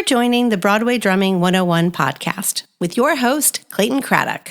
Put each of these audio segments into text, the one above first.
for joining the Broadway Drumming 101 podcast with your host, Clayton Craddock.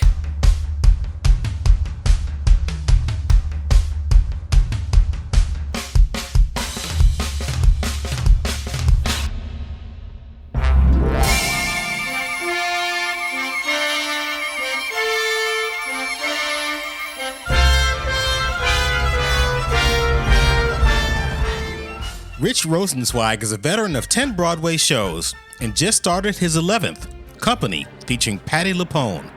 Rich Rosenzweig is a veteran of 10 Broadway shows and just started his 11th, Company, featuring Patti LuPone.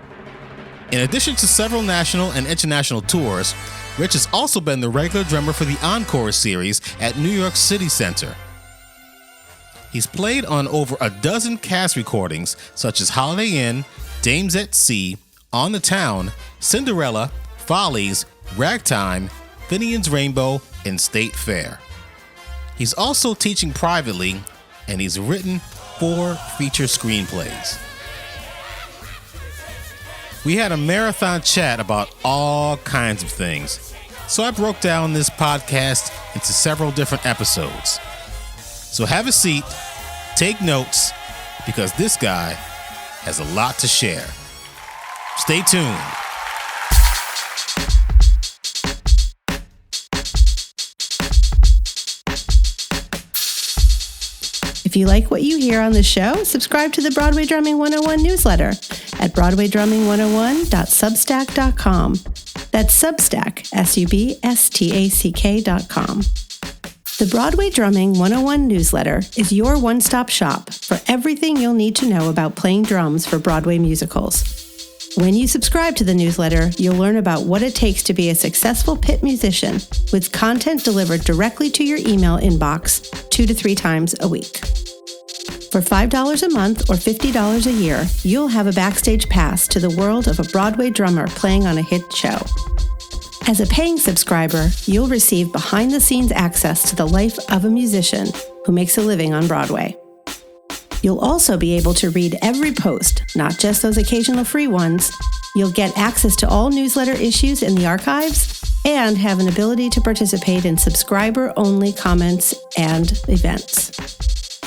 In addition to several national and international tours, Rich has also been the regular drummer for the Encores series at New York City Center. He's played on over a dozen cast recordings such as Holiday Inn, Dames at Sea, On the Town, Cinderella, Follies, Ragtime, Finian's Rainbow, and State Fair. He's also teaching privately, and he's written 4 feature screenplays. We had a marathon chat about all kinds of things, so I broke down this podcast into several different episodes. So have a seat, take notes, because this guy has a lot to share. Stay tuned. If you like what you hear on the show, subscribe to the Broadway Drumming 101 newsletter at broadwaydrumming101.substack.com. That's Substack, substack.com. The Broadway Drumming 101 newsletter is your one-stop shop for everything you'll need to know about playing drums for Broadway musicals. When you subscribe to the newsletter, you'll learn about what it takes to be a successful pit musician with content delivered directly to your email inbox 2 to 3 times a week. For $5 a month or $50 a year, you'll have a backstage pass to the world of a Broadway drummer playing on a hit show. As a paying subscriber, you'll receive behind-the-scenes access to the life of a musician who makes a living on Broadway. You'll also be able to read every post, not just those occasional free ones. You'll get access to all newsletter issues in the archives and have an ability to participate in subscriber-only comments and events.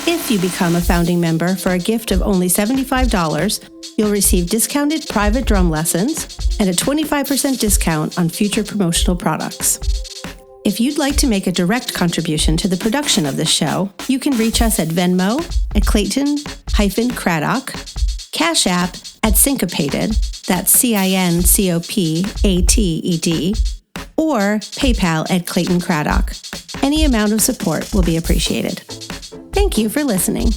If you become a founding member for a gift of only $75, you'll receive discounted private drum lessons and a 25% discount on future promotional products. If you'd like to make a direct contribution to the production of this show, you can reach us at Venmo at Clayton-Craddock, Cash App at Syncopated, that's CINCOPATED, or PayPal at Clayton Craddock. Any amount of support will be appreciated. Thank you for listening.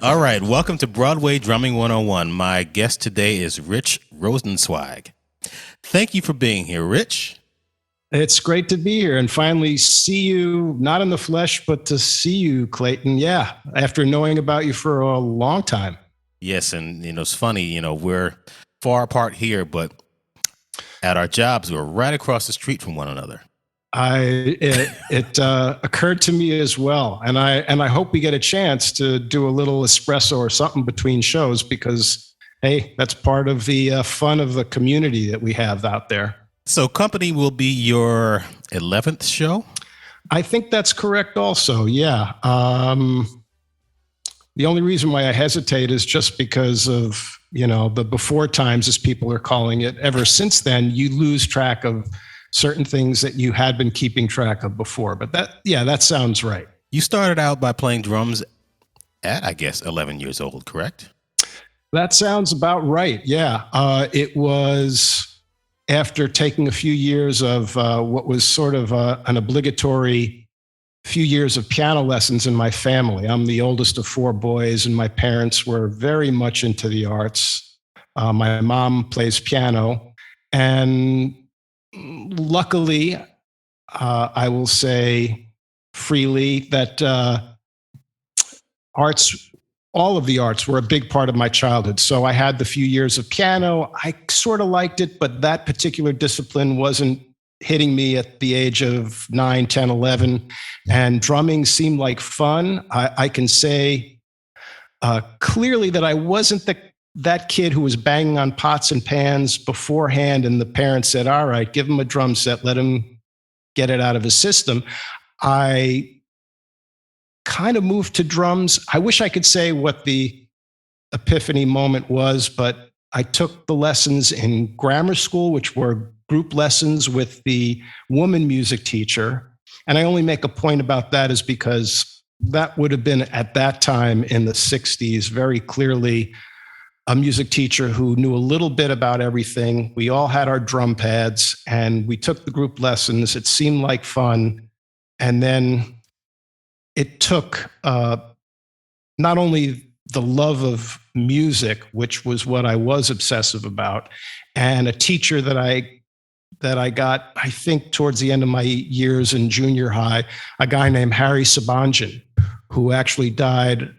All right, welcome to Broadway Drumming 101. My guest today is Rich Rosenzweig. Thank you for being here, Rich. It's great to be here and finally see you, not in the flesh, but to see you, Clayton. Yeah, after knowing about you for a long time. Yes, and it's funny, we're far apart here, but at our jobs, we're right across the street from one another. It occurred to me as well, and I hope we get a chance to do a little espresso or something between shows because, hey, that's part of the fun of the community that we have out there. So Company will be your 11th show? I think that's correct also, yeah. The only reason why I hesitate is just because of, the before times, as people are calling it. Ever since then, you lose track of certain things that you had been keeping track of before. But that sounds right. You started out by playing drums at, I guess, 11 years old, correct? That sounds about right, yeah. It was after taking a few years of what was sort of an obligatory few years of piano lessons in my family. I'm the oldest of 4 boys, and my parents were very much into the arts. My mom plays piano, and luckily, I will say freely that all of the arts were a big part of my childhood. So I had the few years of piano. I sort of liked it, but that particular discipline wasn't hitting me at the age of 9, 10, 11. And drumming seemed like fun. I can say clearly that I wasn't that kid who was banging on pots and pans beforehand, and the parents said, all right, give him a drum set, let him get it out of his system. I kind of moved to drums. I wish I could say what the epiphany moment was, but I took the lessons in grammar school, which were group lessons with the woman music teacher. And I only make a point about that is because that would have been at that time in the 60s, very clearly a music teacher who knew a little bit about everything. We all had our drum pads and we took the group lessons. It seemed like fun. And then it took not only the love of music, which was what I was obsessive about, and a teacher that I got, I think, towards the end of my years in junior high, a guy named Harry Sabanjan, who actually died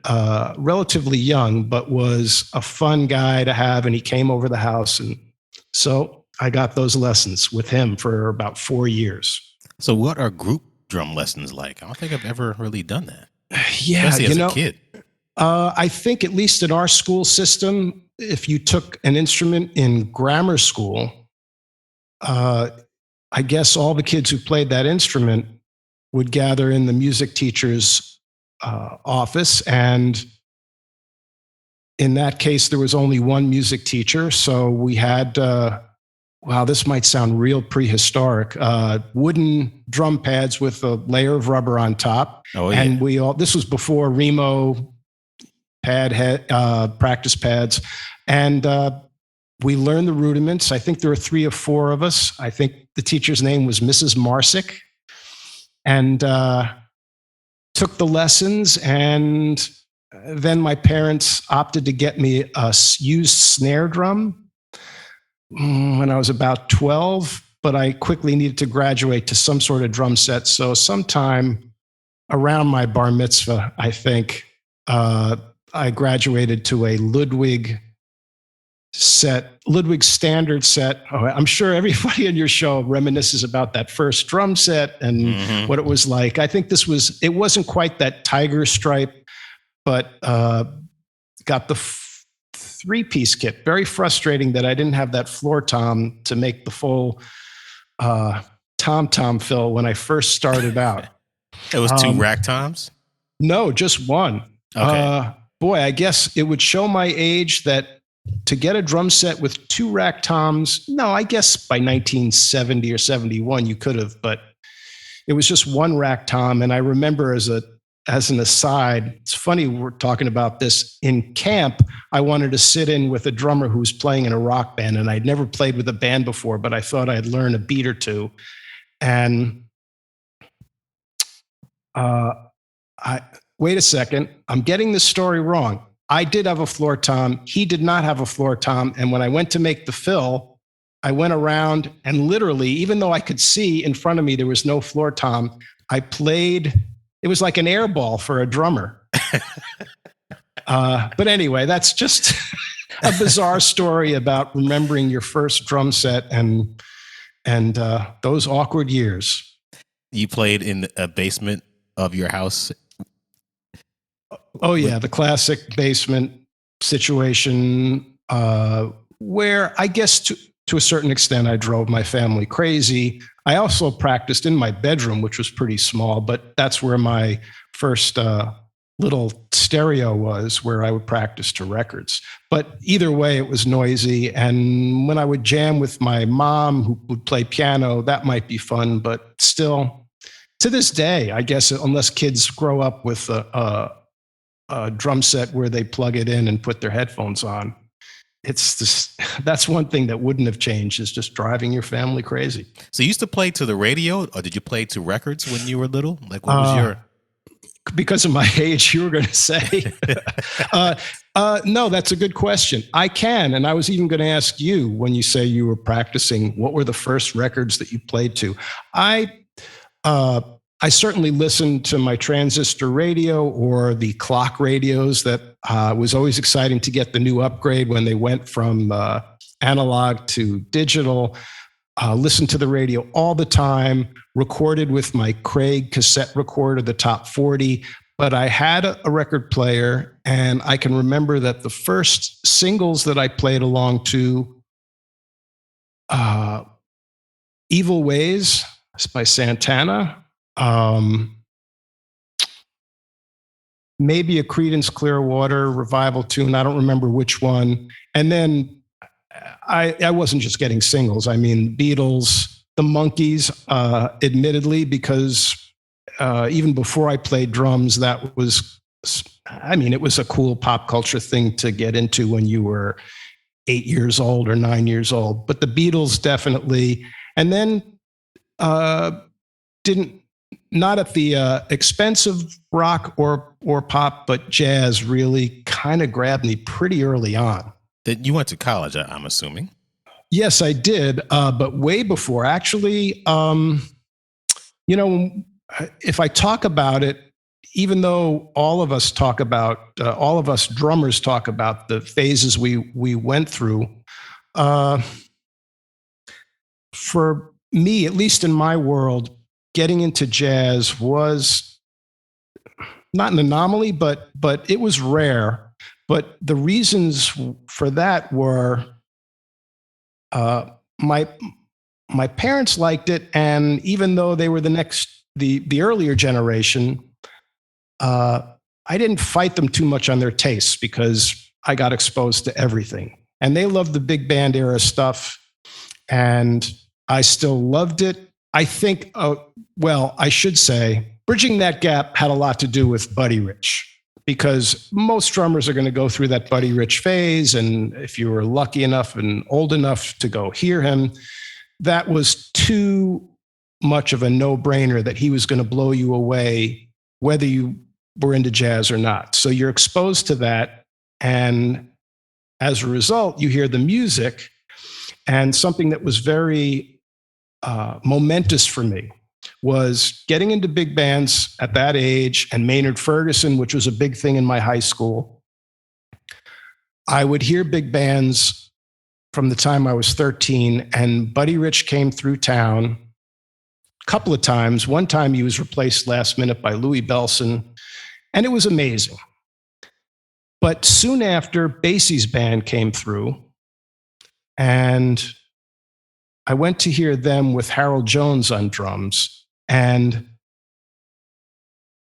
relatively young, but was a fun guy to have, and he came over the house. And so I got those lessons with him for about 4 years. So what are group drum lessons like? I don't think I've ever really done that. Yeah, especially as a kid. I think at least in our school system, if you took an instrument in grammar school, I guess all the kids who played that instrument would gather in the music teacher's office. And in that case, there was only one music teacher. So we had, wow, this might sound real prehistoric, wooden drum pads with a layer of rubber on top. Oh, yeah. And this was before Remo practice pads. And we learned the rudiments. I think there were 3 or 4 of us. I think the teacher's name was Mrs. Marsick. And took the lessons. And then my parents opted to get me a used snare drum when I was about 12. But I quickly needed to graduate to some sort of drum set. So sometime around my bar mitzvah, I think, I graduated to a Ludwig standard set. Oh, I'm sure everybody in your show reminisces about that first drum set and what it was like. I think it wasn't quite that tiger stripe, but got the 3-piece kit. Very frustrating that I didn't have that floor tom to make the full tom fill when I first started out. It was 2 rack toms? No, just one. Okay. Boy, I guess it would show my age that to get a drum set with 2 rack toms, no, I guess by 1970 or 71 you could have, but it was just 1 rack tom. And I remember as an aside, it's funny we're talking about this. In camp, I wanted to sit in with a drummer who was playing in a rock band, and I'd never played with a band before, but I thought I'd learn a beat or two. And wait a second, I'm getting this story wrong. I did have a floor tom. He did not have a floor tom. And when I went to make the fill, I went around and literally, even though I could see in front of me, there was no floor tom, I played, it was like an air ball for a drummer. But anyway, that's just a bizarre story about remembering your first drum set and those awkward years. You played in a basement of your house? Oh, yeah, the classic basement situation where I guess to a certain extent I drove my family crazy. I also practiced in my bedroom, which was pretty small, but that's where my first little stereo was, where I would practice to records. But either way, it was noisy. And when I would jam with my mom, who would play piano, that might be fun. But still, to this day, I guess, unless kids grow up with a drum set where they plug it in and put their headphones on, it's just, that's one thing that wouldn't have changed, is just driving your family crazy. So you used to play to the radio, or did you play to records when you were little? Like, what was your... Because of my age, you were going to say. No, that's a good question. I can. And I was even going to ask you, when you say you were practicing, what were the first records that you played to? I certainly listened to my transistor radio or the clock radios. That was always exciting to get the new upgrade when they went from analog to digital. Listened to the radio all the time, recorded with my Craig cassette recorder, the top 40. but I had a record player, and I can remember that the first singles that I played along to, Evil Ways by Santana, maybe a Creedence Clearwater revival tune. I don't remember which one. And then I wasn't just getting singles. I mean, Beatles, the Monkees, admittedly, because even before I played drums, that was, I mean, it was a cool pop culture thing to get into when you were 8 years old or 9 years old. But the Beatles definitely, and then not at the expense of rock or pop, but jazz really kind of grabbed me pretty early on. That you went to college, I'm assuming. Yes, I did, but way before. Actually, you know, if I talk about it, even though all of us drummers talk about the phases we went through, for me, at least in my world, getting into jazz was not an anomaly, but it was rare. But the reasons for that were my parents liked it, and even though they were the earlier generation, I didn't fight them too much on their tastes because I got exposed to everything, and they loved the big band era stuff, and I still loved it. I think, I should say, bridging that gap had a lot to do with Buddy Rich, because most drummers are going to go through that Buddy Rich phase. And if you were lucky enough and old enough to go hear him, that was too much of a no-brainer that he was going to blow you away, whether you were into jazz or not. So you're exposed to that. And as a result, you hear the music. And something that was very momentous for me was getting into big bands at that age, and Maynard Ferguson, which was a big thing in my high school. I would hear big bands from the time I was 13, and Buddy Rich came through town a couple of times. One time he was replaced last minute by Louis Bellson, and it was amazing. But soon after, Basie's band came through, and I went to hear them with Harold Jones on drums. And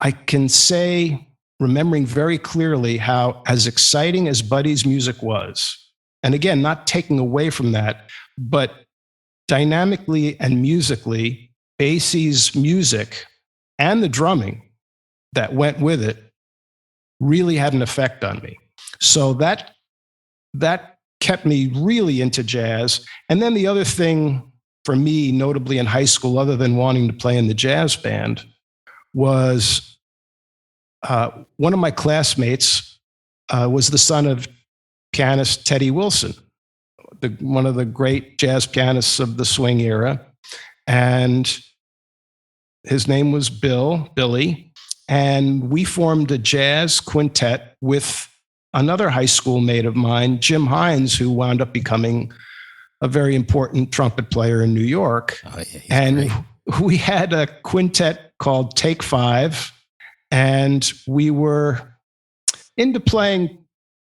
I can say, remembering very clearly, how as exciting as Buddy's music was, and again, not taking away from that, but dynamically and musically, Basie's music and the drumming that went with it really had an effect on me. So that kept me really into jazz. And then the other thing for me, notably in high school, other than wanting to play in the jazz band, was one of my classmates was the son of pianist Teddy Wilson, one of the great jazz pianists of the swing era. And his name was Billy. And we formed a jazz quintet with another high school mate of mine, Jim Hines, who wound up becoming a very important trumpet player in New York. Oh, yeah, and great. We had a quintet called Take Five, and we were into playing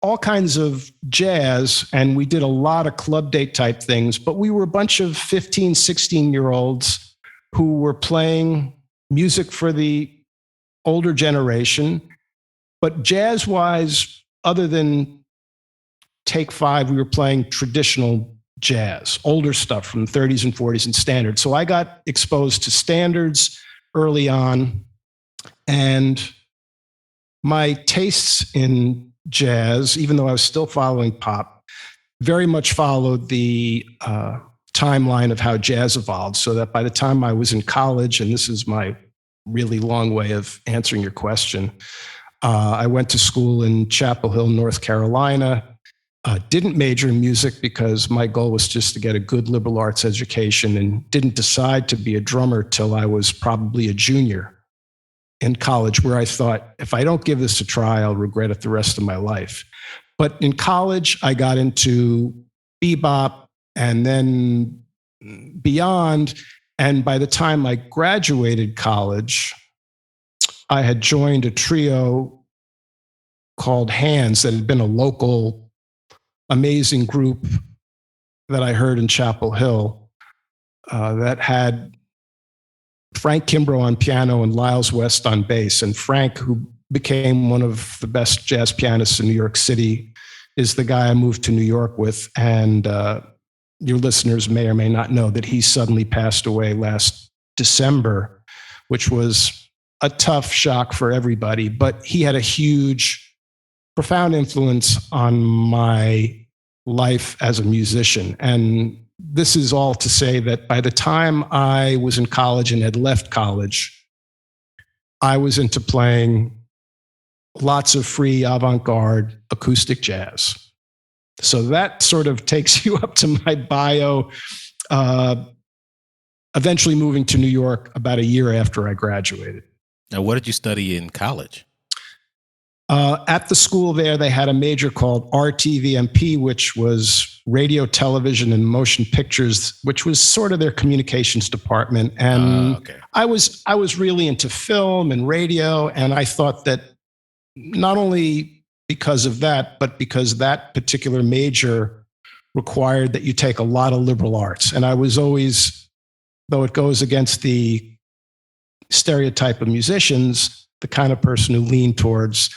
all kinds of jazz, and we did a lot of club date type things, but we were a bunch of 15, 16-year-olds who were playing music for the older generation. But jazz-wise, other than Take Five, we were playing traditional jazz, older stuff from the 30s and 40s and standards. So I got exposed to standards early on, and my tastes in jazz, even though I was still following pop, very much followed the timeline of how jazz evolved, so that by the time I was in college, and this is my really long way of answering your question, I went to school in Chapel Hill, North Carolina. Didn't major in music because my goal was just to get a good liberal arts education, and didn't decide to be a drummer till I was probably a junior in college, where I thought, if I don't give this a try, I'll regret it the rest of my life. But in college, I got into bebop and then beyond. And by the time I graduated college, I had joined a trio called Hands that had been a local amazing group that I heard in Chapel Hill that had Frank Kimbrough on piano and Lyles West on bass. And Frank, who became one of the best jazz pianists in New York City, is the guy I moved to New York with. And your listeners may or may not know that he suddenly passed away last December, which was a tough shock for everybody. But he had a huge, profound influence on my life as a musician. And this is all to say that by the time I was in college and had left college, I was into playing lots of free avant-garde acoustic jazz. So that sort of takes you up to my bio. Eventually moving to New York about a year after I graduated. Now, what did you study in college? At the school there, they had a major called RTVMP, which was radio, television, and motion pictures, which was sort of their communications department. And Okay. I was really into film and radio, and I thought that not only because of that, but because that particular major required that you take a lot of liberal arts. And I was always, though it goes against the stereotype of musicians, the kind of person who leaned towards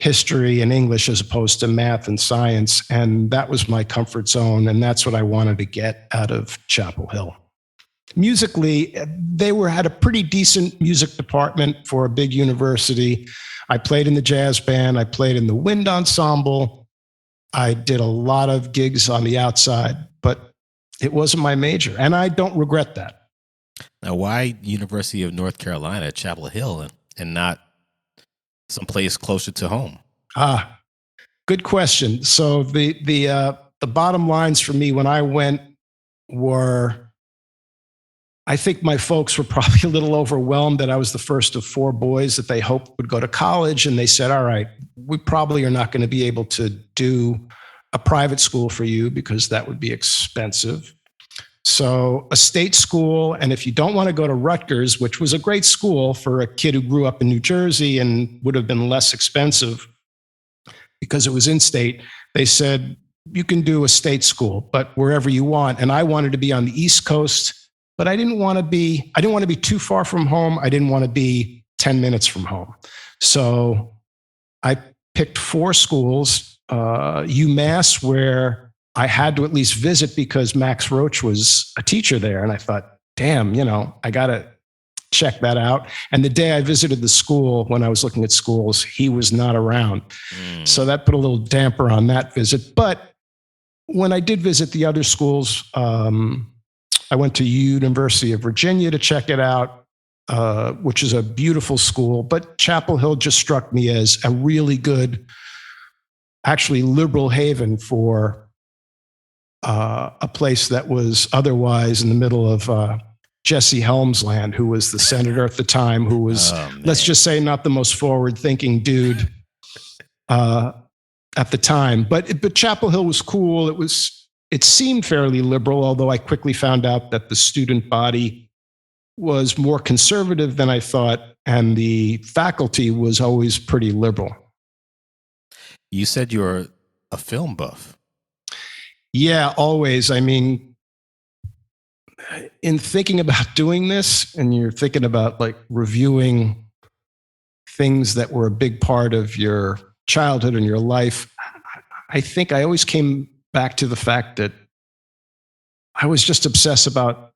history and English as opposed to math and science. And that was my comfort zone. And that's what I wanted to get out of Chapel Hill. Musically, they had a pretty decent music department for a big university. I played in the jazz band. I played in the wind ensemble. I did a lot of gigs on the outside, but it wasn't my major. And I don't regret that. Now, why University of North Carolina at Chapel Hill and not someplace closer to home? Good question. So the bottom lines for me when I went were, I think my folks were probably a little overwhelmed that I was the first of four boys that they hoped would go to college. And they said, all right, we probably are not going to be able to do a private school for you because that would be expensive. So a state school, and if you don't want to go to Rutgers, which was a great school for a kid who grew up in New Jersey and would have been less expensive because it was in state, they said, you can do a state school, but wherever you want. And I wanted to be on the East Coast, but I didn't want to be too far from home. I didn't want to be 10 minutes from home. So I picked four schools, UMass, where I had to at least visit because Max Roach was a teacher there. And I thought, damn, I got to check that out. And the day I visited the school, when I was looking at schools, he was not around. So that put a little damper on that visit. But when I did visit the other schools, I went to University of Virginia to check it out, which is a beautiful school. But Chapel Hill just struck me as a really good, actually liberal haven for a place that was otherwise in the middle of Jesse Helms land, who was the senator at the time, who was, let's just say, not the most forward-thinking dude at the time. But Chapel Hill was cool. It seemed fairly liberal, although I quickly found out that the student body was more conservative than I thought, and the faculty was always pretty liberal. You said you were a film buff. Yeah, always. I mean, in thinking about doing this, and you're thinking about like reviewing things that were a big part of your childhood and your life, I think I always came back to the fact that I was just obsessed about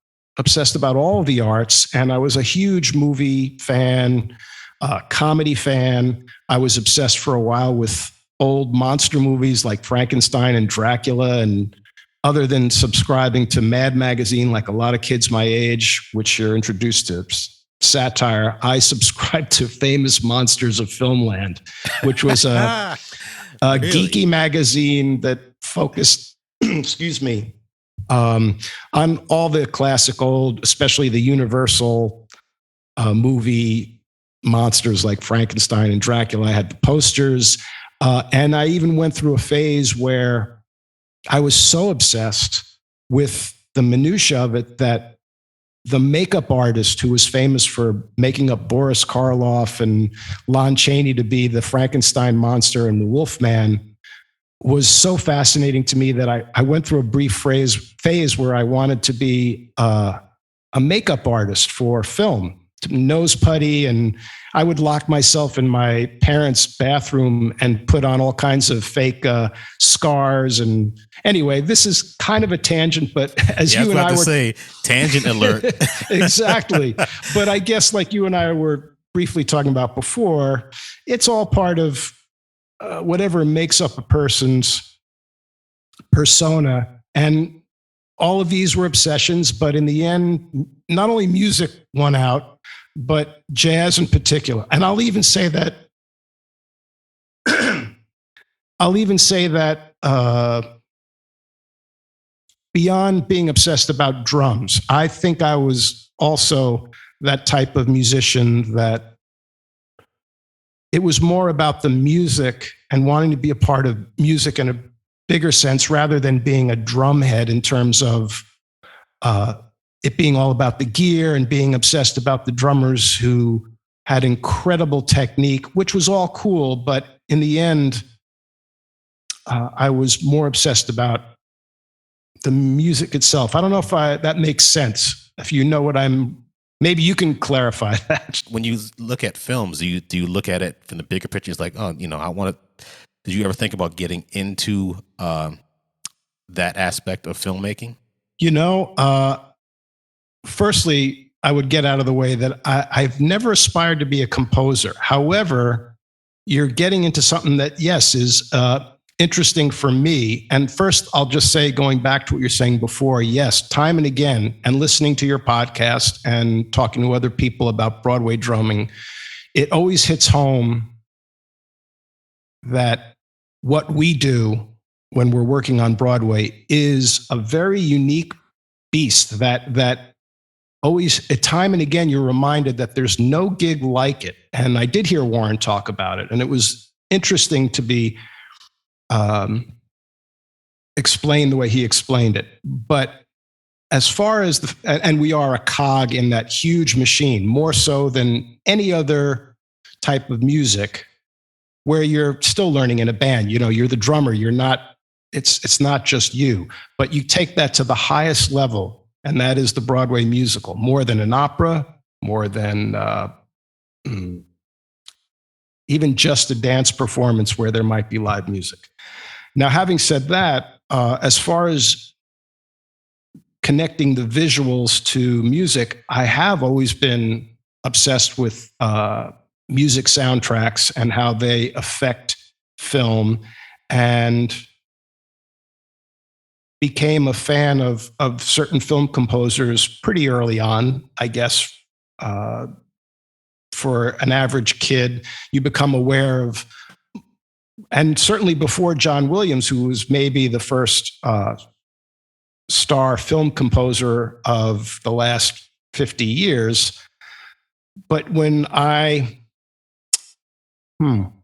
all the arts. And I was a huge movie fan, comedy fan. I was obsessed for a while with old monster movies like Frankenstein and Dracula. And other than subscribing to Mad Magazine, like a lot of kids my age, which you're introduced to satire, I subscribed to Famous Monsters of Filmland, which was a really geeky magazine that focused, excuse me, on all the classic old, especially the Universal movie monsters like Frankenstein and Dracula. I had the posters. And I even went through a phase where I was so obsessed with the minutia of it that the makeup artist who was famous for making up Boris Karloff and Lon Chaney to be the Frankenstein monster and the Wolfman was so fascinating to me that I went through a brief phase where I wanted to be a makeup artist for film, nose putty, and I would lock myself in my parents' bathroom and put on all kinds of fake scars. And anyway, this is kind of a tangent, but as you and I were say, tangent alert. Exactly. But I guess like you and I were briefly talking about before, it's all part of whatever makes up a person's persona. And all of these were obsessions, but in the end, not only music won out, but jazz in particular. And I'll even say that beyond being obsessed about drums, I think I was also that type of musician that it was more about the music and wanting to be a part of music in a bigger sense rather than being a drumhead in terms of it being all about the gear and being obsessed about the drummers who had incredible technique, which was all cool. But in the end, I was more obsessed about the music itself. I don't know if that makes sense. If you know what maybe you can clarify that. When you look at films, do you look at it from the bigger picture? It's like, oh, I want to. Did you ever think about getting into that aspect of filmmaking? Firstly, I would get out of the way that I've never aspired to be a composer. However, you're getting into something that, yes, is interesting for me. And first, I'll just say, going back to what you're saying before, yes, time and again, and listening to your podcast and talking to other people about Broadway drumming, it always hits home that what we do when we're working on Broadway is a very unique beast that always, at time and again, you're reminded that there's no gig like it. And I did hear Warren talk about it, and it was interesting to be explained the way he explained it. But as far as and we are a cog in that huge machine, more so than any other type of music, where you're still learning in a band. You're the drummer. You're not. It's not just you, but you take that to the highest level. And that is the Broadway musical, more than an opera, more than even just a dance performance where there might be live music. Now, having said that, as far as connecting the visuals to music, I have always been obsessed with music soundtracks and how they affect film, and became a fan of certain film composers pretty early on, I guess. For an average kid, you become aware of, and certainly before John Williams, who was maybe the first star film composer of the last 50 years. But when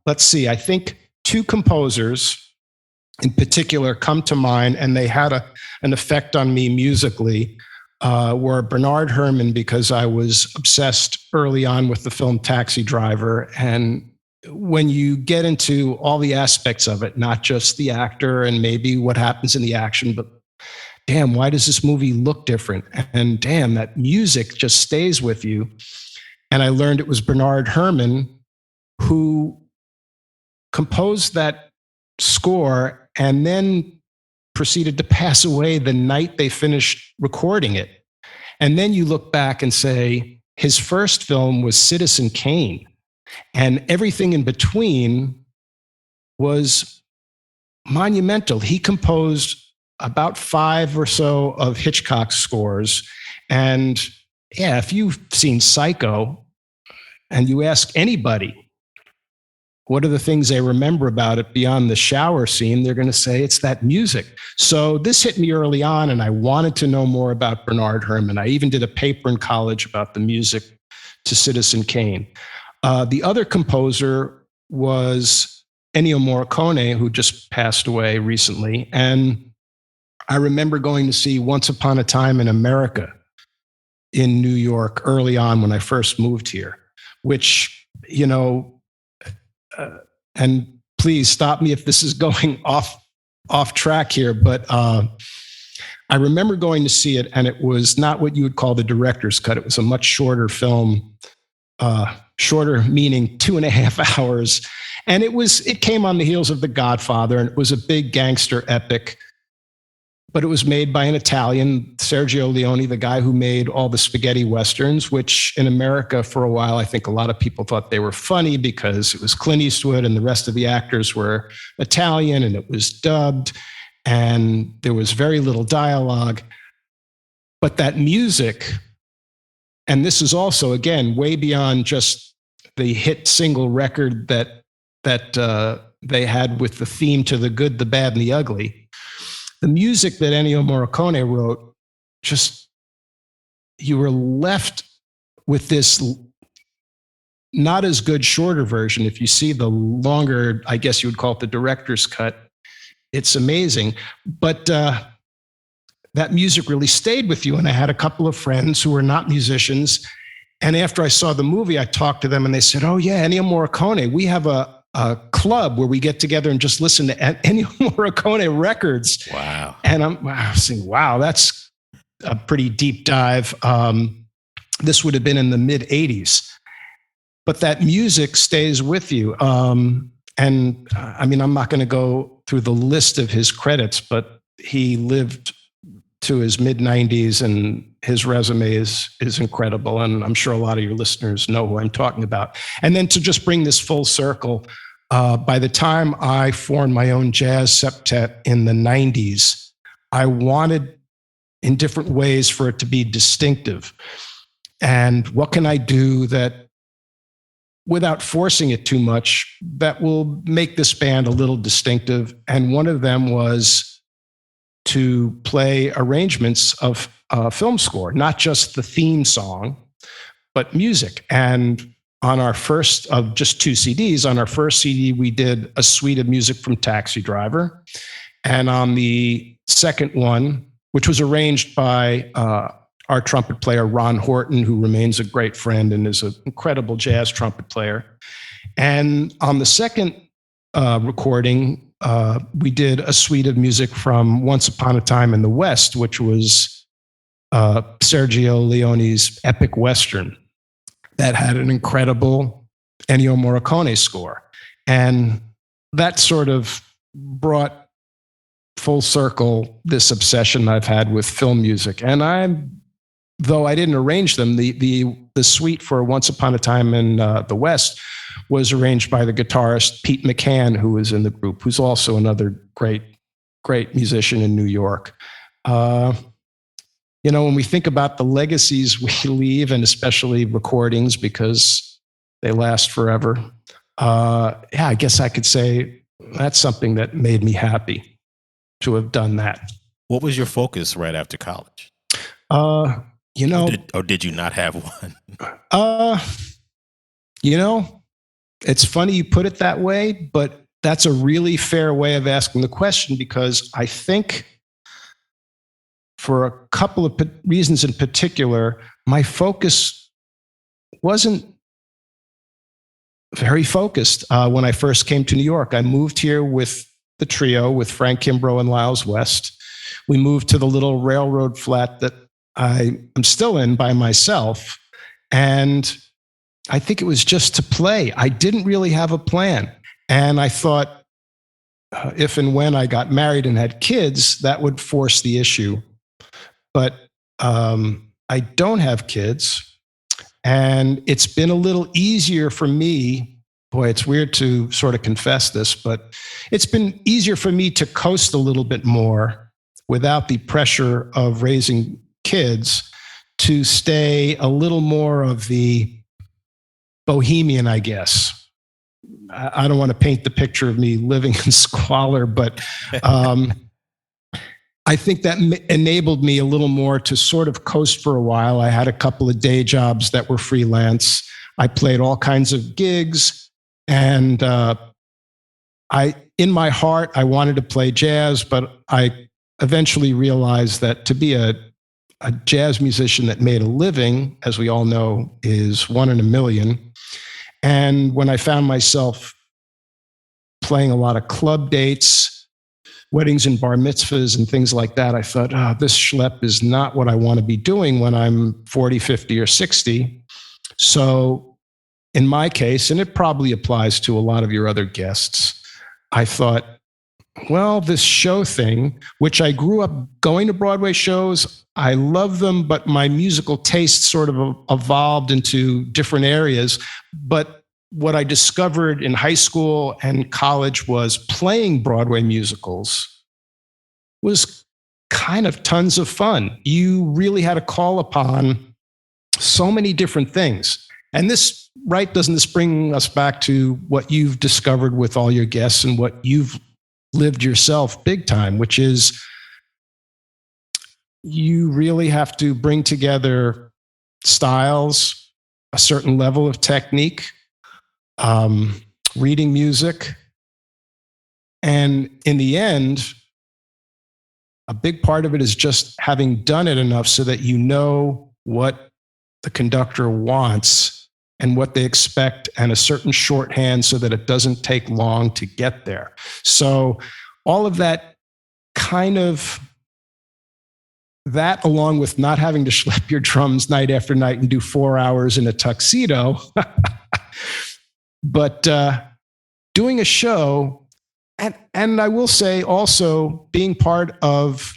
let's see, I think two composers in particular come to mind, and they had an effect on me musically, were Bernard Herrmann, because I was obsessed early on with the film Taxi Driver. And when you get into all the aspects of it, not just the actor and maybe what happens in the action, but damn, why does this movie look different? And damn, that music just stays with you. And I learned it was Bernard Herrmann who composed that score and then proceeded to pass away the night they finished recording it. And then you look back and say, his first film was Citizen Kane, and everything in between was monumental. He composed about 5 or so of Hitchcock's scores. And yeah, if you've seen Psycho and you ask anybody, what are the things they remember about it beyond the shower scene? They're going to say it's that music. So this hit me early on, and I wanted to know more about Bernard Herrmann. I even did a paper in college about the music to Citizen Kane. The other composer was Ennio Morricone, who just passed away recently. And I remember going to see Once Upon a Time in America in New York early on when I first moved here, which, and please stop me if this is going off track here, but I remember going to see it, and it was not what you would call the director's cut. It was a much shorter film, shorter meaning 2.5 hours. And it came on the heels of The Godfather, and it was a big gangster epic, but it was made by an Italian, Sergio Leone, the guy who made all the spaghetti westerns, which in America for a while, I think a lot of people thought they were funny because it was Clint Eastwood and the rest of the actors were Italian, and it was dubbed, and there was very little dialogue. But that music, and this is also, again, way beyond just the hit single record that they had with the theme to The Good, the Bad, and the Ugly. The music that Ennio Morricone wrote, just, you were left with this not as good shorter version. If you see the longer, I guess you would call it the director's cut, it's amazing. But that music really stayed with you. And I had a couple of friends who were not musicians. And after I saw the movie, I talked to them and they said, "Oh yeah, Ennio Morricone, we have a club where we get together and just listen to Ennio Morricone records." Wow. And I'm saying, wow, that's a pretty deep dive. This would have been in the mid 80s, but that music stays with you. And I mean, I'm not going to go through the list of his credits, but he lived to his mid 90s and his resume is incredible. And I'm sure a lot of your listeners know who I'm talking about. And then to just bring this full circle, by the time I formed my own jazz septet in the 90s, I wanted in different ways for it to be distinctive. And what can I do that, without forcing it too much, that will make this band a little distinctive? And one of them was to play arrangements of film score, not just the theme song, but music. And on our first of just 2 CDs, on our first CD, we did a suite of music from Taxi Driver. And on the second one, which was arranged by our trumpet player, Ron Horton, who remains a great friend and is an incredible jazz trumpet player. And on the second recording, we did a suite of music from Once Upon a Time in the West, which was Sergio Leone's epic Western that had an incredible Ennio Morricone score. And that sort of brought full circle this obsession I've had with film music. And though I didn't arrange them, the suite for Once Upon a Time in the West was arranged by the guitarist Pete McCann, who was in the group, who's also another great musician in New York. When we think about the legacies we leave, and especially recordings because they last forever, I guess I could say that's something that made me happy to have done that. What was your focus right after college? Or did you not have one? It's funny you put it that way, but that's a really fair way of asking the question, because I think for a couple of reasons in particular, my focus wasn't very focused when I first came to New York. I moved here with the trio, with Frank Kimbrough and Lyles West. We moved to the little railroad flat that I am still in by myself. And I think it was just to play. I didn't really have a plan. And I thought if and when I got married and had kids, that would force the issue. But I don't have kids. And it's been a little easier for me. Boy, it's weird to sort of confess this, but it's been easier for me to coast a little bit more without the pressure of raising kids, to stay a little more of the bohemian, I guess. I don't want to paint the picture of me living in squalor, but I think that enabled me a little more to sort of coast for a while. I had a couple of day jobs that were freelance. I played all kinds of gigs, and in my heart, I wanted to play jazz, but I eventually realized that to be a a jazz musician that made a living, as we all know, is one in a million. And when I found myself playing a lot of club dates, weddings and bar mitzvahs and things like that, I thought, this schlep is not what I want to be doing when I'm 40, 50, or 60. So in my case, and it probably applies to a lot of your other guests, I thought, well, this show thing, which I grew up going to Broadway shows, I love them, but my musical taste sort of evolved into different areas. But what I discovered in high school and college was playing Broadway musicals was kind of tons of fun. You really had to call upon so many different things. And this, right, doesn't this bring us back to what you've discovered with all your guests and what you've lived yourself big time, which is you really have to bring together styles, a certain level of technique, reading music. And in the end, a big part of it is just having done it enough so that you know what the conductor wants and what they expect, and a certain shorthand so that it doesn't take long to get there. So all of that that along with not having to schlep your drums night after night and do 4 hours in a tuxedo, but doing a show, and I will say also being part of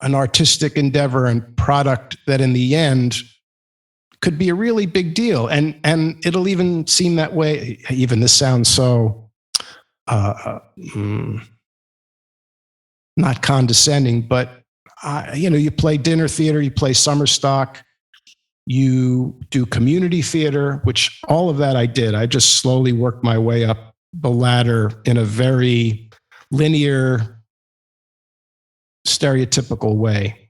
an artistic endeavor and product that in the end could be a really big deal. And it'll even seem that way. Even this sounds so not condescending, but you play dinner theater, you play summer stock, you do community theater, which all of that I did. I just slowly worked my way up the ladder in a very linear, stereotypical way.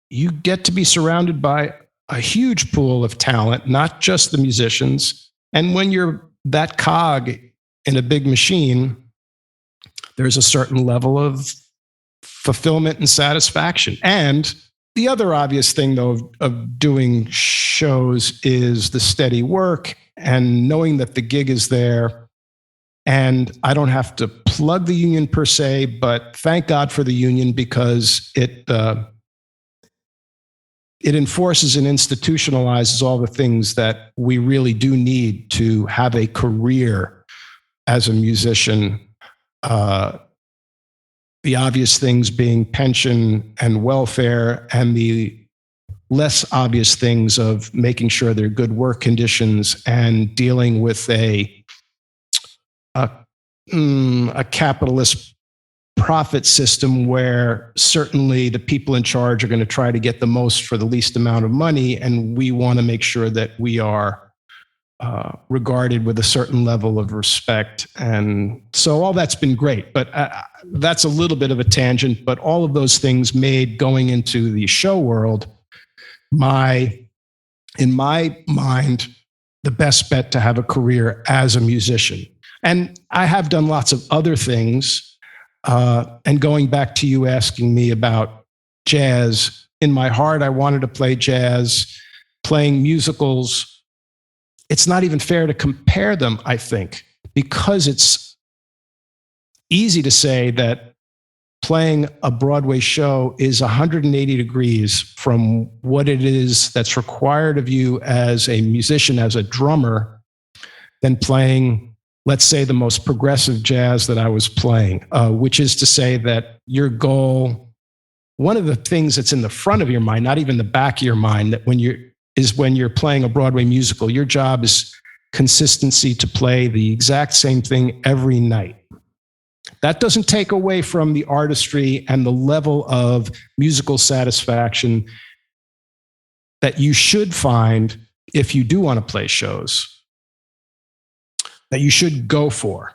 You get to be surrounded by a huge pool of talent, not just the musicians. And when you're that cog in a big machine, there's a certain level of fulfillment and satisfaction. And the other obvious thing, though, of doing shows is the steady work and knowing that the gig is there. And I don't have to plug the union per se, but thank God for the union, because it enforces and institutionalizes all the things that we really do need to have a career as a musician. The obvious things being pension and welfare, and the less obvious things of making sure there are good work conditions and dealing with a capitalist profit system where certainly the people in charge are going to try to get the most for the least amount of money, and we want to make sure that we are regarded with a certain level of respect. And so all that's been great, but that's a little bit of a tangent. But all of those things made going into the show world in my mind, the best bet to have a career as a musician. And I have done lots of other things. And going back to you asking me about jazz, in my heart, I wanted to play jazz. Playing musicals, it's not even fair to compare them, I think, because it's easy to say that playing a Broadway show is 180 degrees from what it is that's required of you as a musician, as a drummer, than playing, let's say, the most progressive jazz that I was playing, which is to say that your goal, one of the things that's in the front of your mind, not even the back of your mind, that when you're playing a Broadway musical, your job is consistency, to play the exact same thing every night. That doesn't take away from the artistry and the level of musical satisfaction that you should find if you do want to play shows, that you should go for.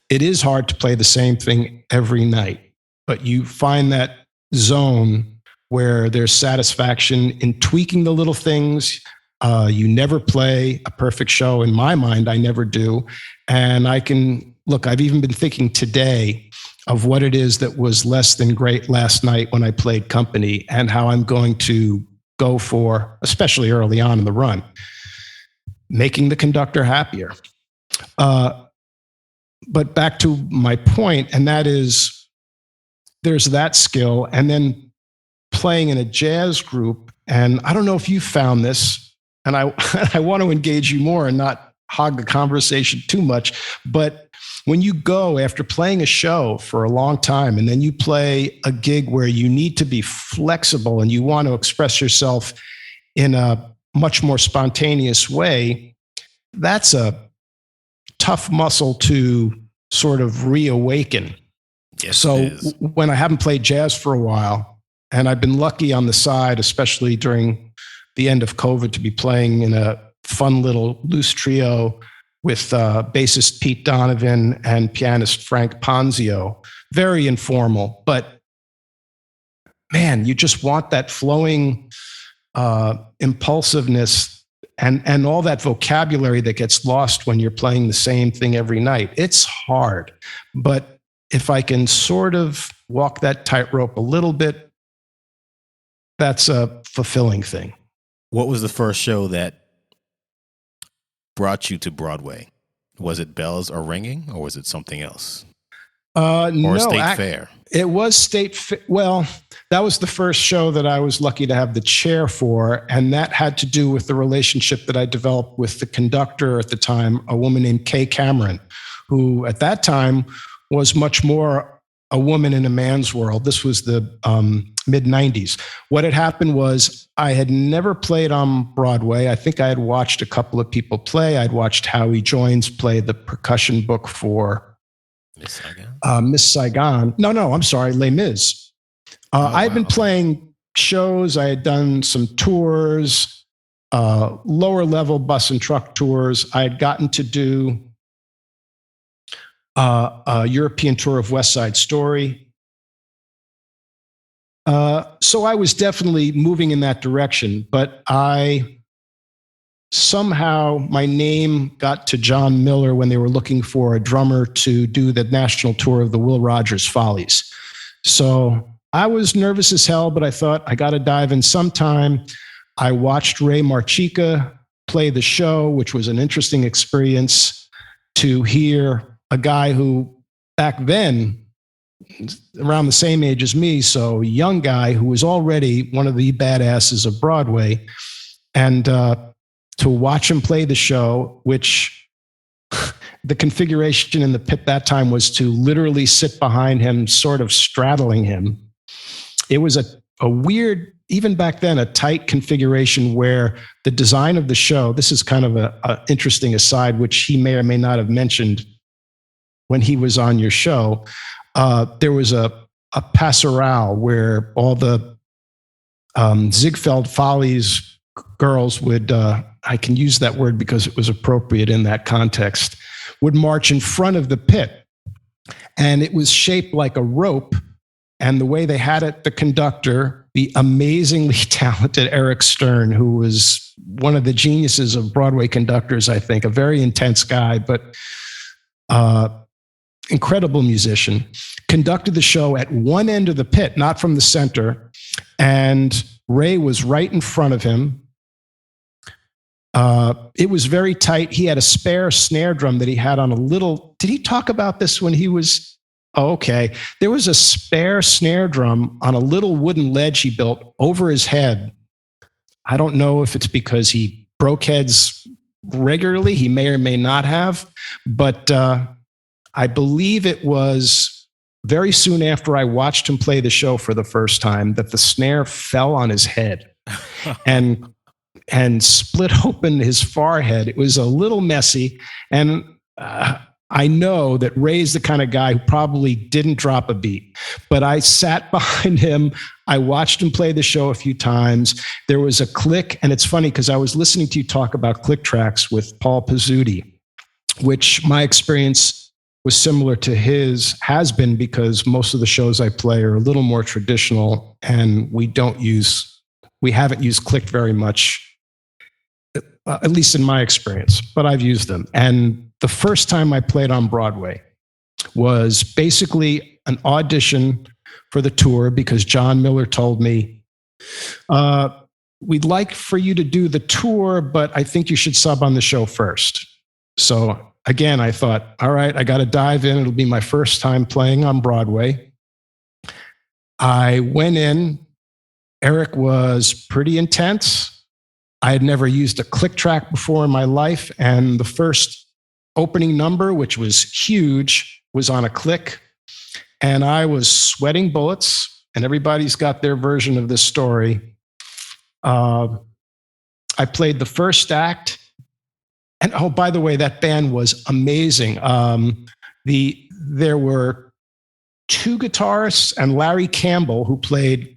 It is hard to play the same thing every night, but you find that zone where there's satisfaction in tweaking the little things. You never play a perfect show. In my mind, I never do. And I've even been thinking today of what it is that was less than great last night when I played company, and how I'm going to go for, especially early on in the run, making the conductor happier. But back to my point, and that is there's that skill, and then playing in a jazz group. And I don't know if you found this, and I want to engage you more and not hog the conversation too much, but when you go after playing a show for a long time and then you play a gig where you need to be flexible and you want to express yourself in a much more spontaneous way, that's a tough muscle to sort of reawaken. Yes, so when I haven't played jazz for a while, and I've been lucky on the side, especially during the end of COVID, to be playing in a fun little loose trio with bassist Pete Donovan and pianist Frank Ponzio. Very informal, but man, you just want that flowing impulsiveness and all that vocabulary that gets lost when you're playing the same thing every night. It's hard, but if I can sort of walk that tightrope a little bit, that's a fulfilling thing. What was the first show that brought you to Broadway? Was it Bells Are Ringing, or was it something else? Or no, State Fair? It was well, that was the first show that I was lucky to have the chair for, and that had to do with the relationship that I developed with the conductor at the time, a woman named Kay Cameron, who at that time was much more a woman in a man's world. This was the mid-90s. What had happened was I had never played on Broadway. I think I had watched a couple of people play. I'd watched Howie Joines play the percussion book for Miss Saigon? Miss Saigon. No, I'm sorry, Les Mis. I had been playing shows. I had done some tours, lower level bus and truck tours. I had gotten to do a European tour of West Side Story. So I was definitely moving in that direction, but somehow my name got to John Miller when they were looking for a drummer to do the national tour of the Will Rogers Follies. So I was nervous as hell, but I thought I got to dive in sometime. I watched Ray Marchica play the show, which was an interesting experience to hear a guy who back then, around the same age as me, so young guy who was already one of the badasses of Broadway, and to watch him play the show, which the configuration in the pit that time was to literally sit behind him, sort of straddling him. It was a weird, even back then, a tight configuration where the design of the show, this is kind of a interesting aside, which he may or may not have mentioned when he was on your show. There was a passerelle where all the Ziegfeld Follies girls would, I can use that word because it was appropriate in that context, would march in front of the pit. And it was shaped like a rope. And the way they had it, the conductor, the amazingly talented Eric Stern, who was one of the geniuses of Broadway conductors, I think, a very intense guy, but incredible musician, conducted the show at one end of the pit, not from the center. And Ray was right in front of him. It was very tight. He had a spare snare drum that he had on a little, did he talk about this when he was, oh, okay. There was a spare snare drum on a little wooden ledge he built over his head. I don't know if it's because he broke heads regularly. He may or may not have, but I believe it was very soon after I watched him play the show for the first time that the snare fell on his head and split open his forehead. It was a little messy. And I know that Ray's the kind of guy who probably didn't drop a beat, but I sat behind him. I watched him play the show a few times. There was a click, and it's funny because I was listening to you talk about click tracks with Paul Pizzuti, which my experience was similar to his, has been, because most of the shows I play are a little more traditional, and we haven't used click very much, at least in my experience, but I've used them. And the first time I played on Broadway was basically an audition for the tour because John Miller told me, we'd like for you to do the tour, but I think you should sub on the show first. So again, I thought, all right, I got to dive in. It'll be my first time playing on Broadway. I went in. Eric was pretty intense. I had never used a click track before in my life. And the first opening number, which was huge, was on a click. And I was sweating bullets, and everybody's got their version of this story. I played the first act. And oh, by the way, that band was amazing. There were two guitarists and Larry Campbell, who played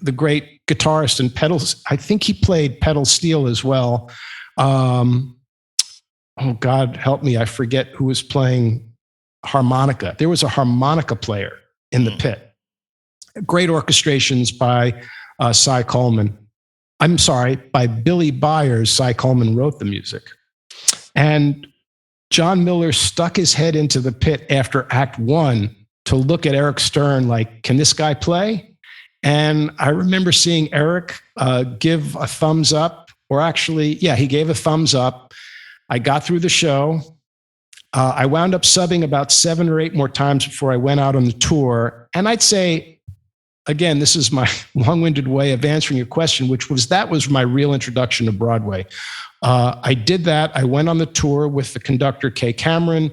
the great guitarist and pedals. I think he played pedal steel as well. Oh, God, help me. I forget who was playing harmonica. There was a harmonica player in the pit. Great orchestrations by Cy Coleman. I'm sorry, by Billy Byers. Cy Coleman wrote the music. And John Miller stuck his head into the pit after Act One to look at Eric Stern like, can this guy play? And I remember seeing Eric give a thumbs up, or actually, yeah, he gave a thumbs up. I got through the show. I wound up subbing about 7 or 8 more times before I went out on the tour. And I'd say, again, this is my long-winded way of answering your question, that was my real introduction to Broadway. I did that. I went on the tour with the conductor, Kay Cameron.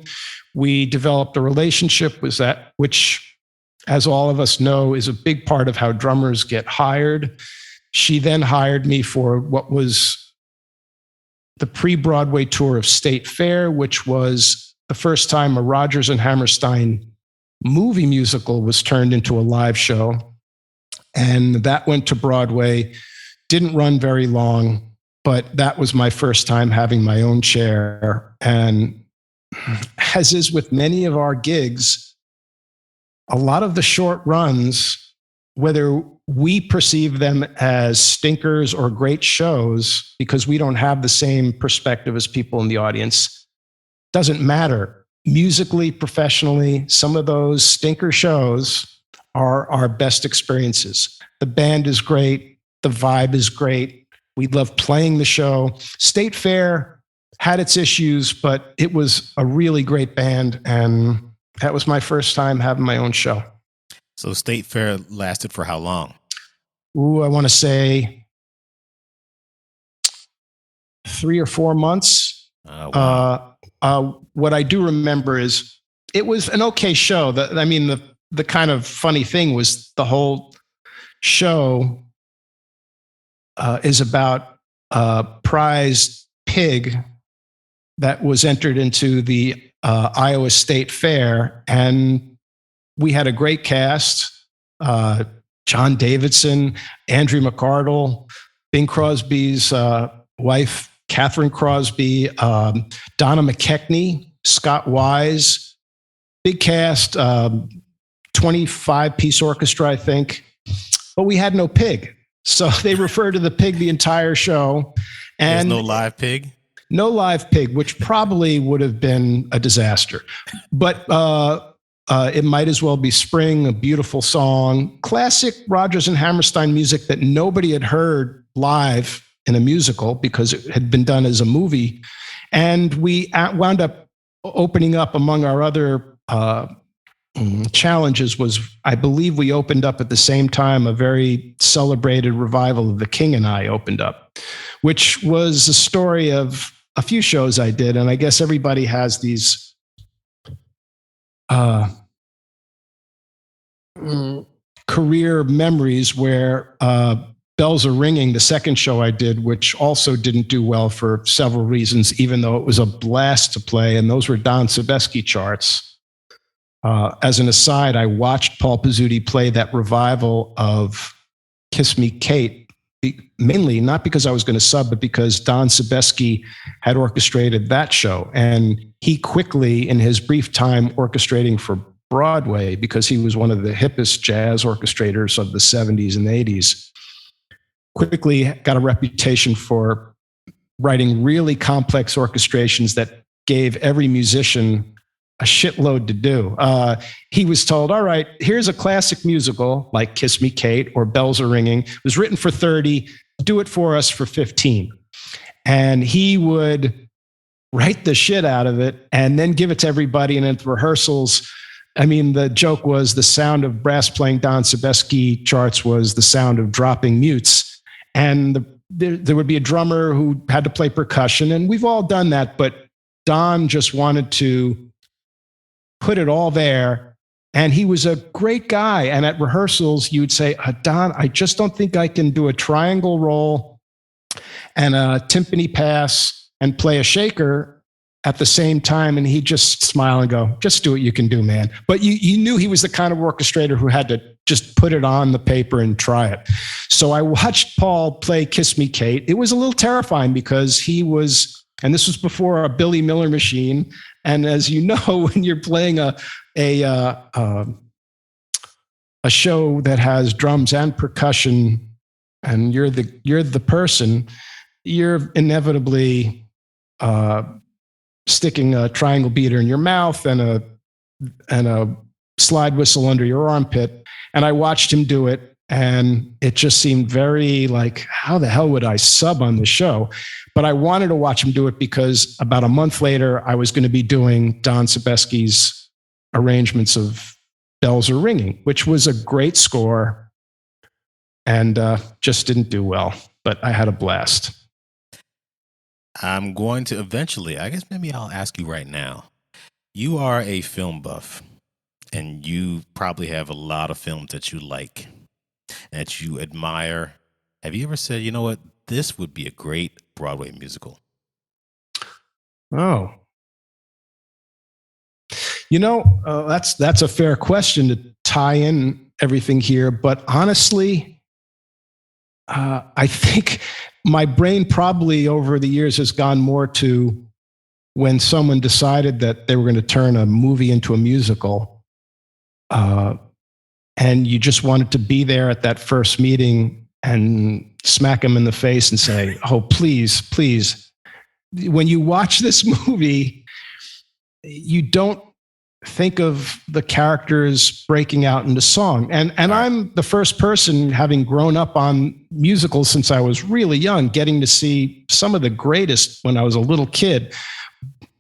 We developed a relationship which, as all of us know, is a big part of how drummers get hired. She then hired me for what was the pre-Broadway tour of State Fair, which was the first time a Rodgers and Hammerstein movie musical was turned into a live show. And that went to Broadway, didn't run very long, but that was my first time having my own chair. And as is with many of our gigs, a lot of the short runs, whether we perceive them as stinkers or great shows, because we don't have the same perspective as people in the audience, doesn't matter. Musically, professionally, some of those stinker shows are our best experiences. The band is great. The vibe is great. We love playing the show. State Fair had its issues, but it was a really great band, and that was my first time having my own show. So State Fair lasted for how long? I want to say 3 or 4 months. Wow. What I do remember is it was an okay show. The kind of funny thing was the whole show is about a prized pig that was entered into the Iowa State Fair, and we had a great cast. John Davidson, Andrew McArdle, Bing Crosby's wife, Catherine Crosby, Donna McKechnie, Scott Wise, big cast, 25-piece orchestra, I think. But we had no pig. So they referred to the pig the entire show. And there's no live pig? No live pig, which probably would have been a disaster. But it might as well be Spring, a beautiful song, classic Rodgers and Hammerstein music that nobody had heard live in a musical because it had been done as a movie. And we wound up opening up, among our other challenges was, I believe we opened up at the same time, a very celebrated revival of The King and I opened up, which was a story of a few shows I did. And I guess everybody has these career memories where Bells Are Ringing, the second show I did, which also didn't do well for several reasons, even though it was a blast to play. And those were Don Sebesky charts. As an aside, I watched Paul Pizzuti play that revival of Kiss Me, Kate, mainly not because I was going to sub, but because Don Sebesky had orchestrated that show. And he quickly, in his brief time orchestrating for Broadway, because he was one of the hippest jazz orchestrators of the 70s and 80s, quickly got a reputation for writing really complex orchestrations that gave every musician a shitload to do. He was told, all right, here's a classic musical like Kiss Me, Kate or Bells Are Ringing. It was written for 30. Do it for us for 15. And he would write the shit out of it and then give it to everybody. And at the rehearsals, I mean, the joke was the sound of brass playing Don Sebesky charts was the sound of dropping mutes. And there would be a drummer who had to play percussion. And we've all done that. But Don just wanted to put it all there. And he was a great guy. And at rehearsals, you'd say, Don, I just don't think I can do a triangle roll and a timpani pass and play a shaker at the same time. And he'd just smile and go, just do what you can do, man. But you knew he was the kind of orchestrator who had to just put it on the paper and try it. So I watched Paul play Kiss Me, Kate. It was a little terrifying because he was, and this was before a Billy Miller machine. And as you know, when you're playing a show that has drums and percussion, and you're the person, you're inevitably sticking a triangle beater in your mouth and a slide whistle under your armpit. And I watched him do it, and it just seemed very like, how the hell would I sub on the show? But I wanted to watch him do it because about a month later, I was going to be doing Don Sebesky's arrangements of Bells Are Ringing, which was a great score and just didn't do well. But I had a blast. I'm going to eventually, I guess maybe I'll ask you right now. You are a film buff, and you probably have a lot of films that you like, that you admire. Have you ever said, you know what, this would be a great Broadway musical? Oh. You know, that's a fair question to tie in everything here. But honestly, I think my brain probably over the years has gone more to when someone decided that they were going to turn a movie into a musical, and you just wanted to be there at that first meeting and smack them in the face and say, oh, please, please. When you watch this movie, you don't think of the characters breaking out into song. And I'm the first person, having grown up on musicals since I was really young, getting to see some of the greatest when I was a little kid.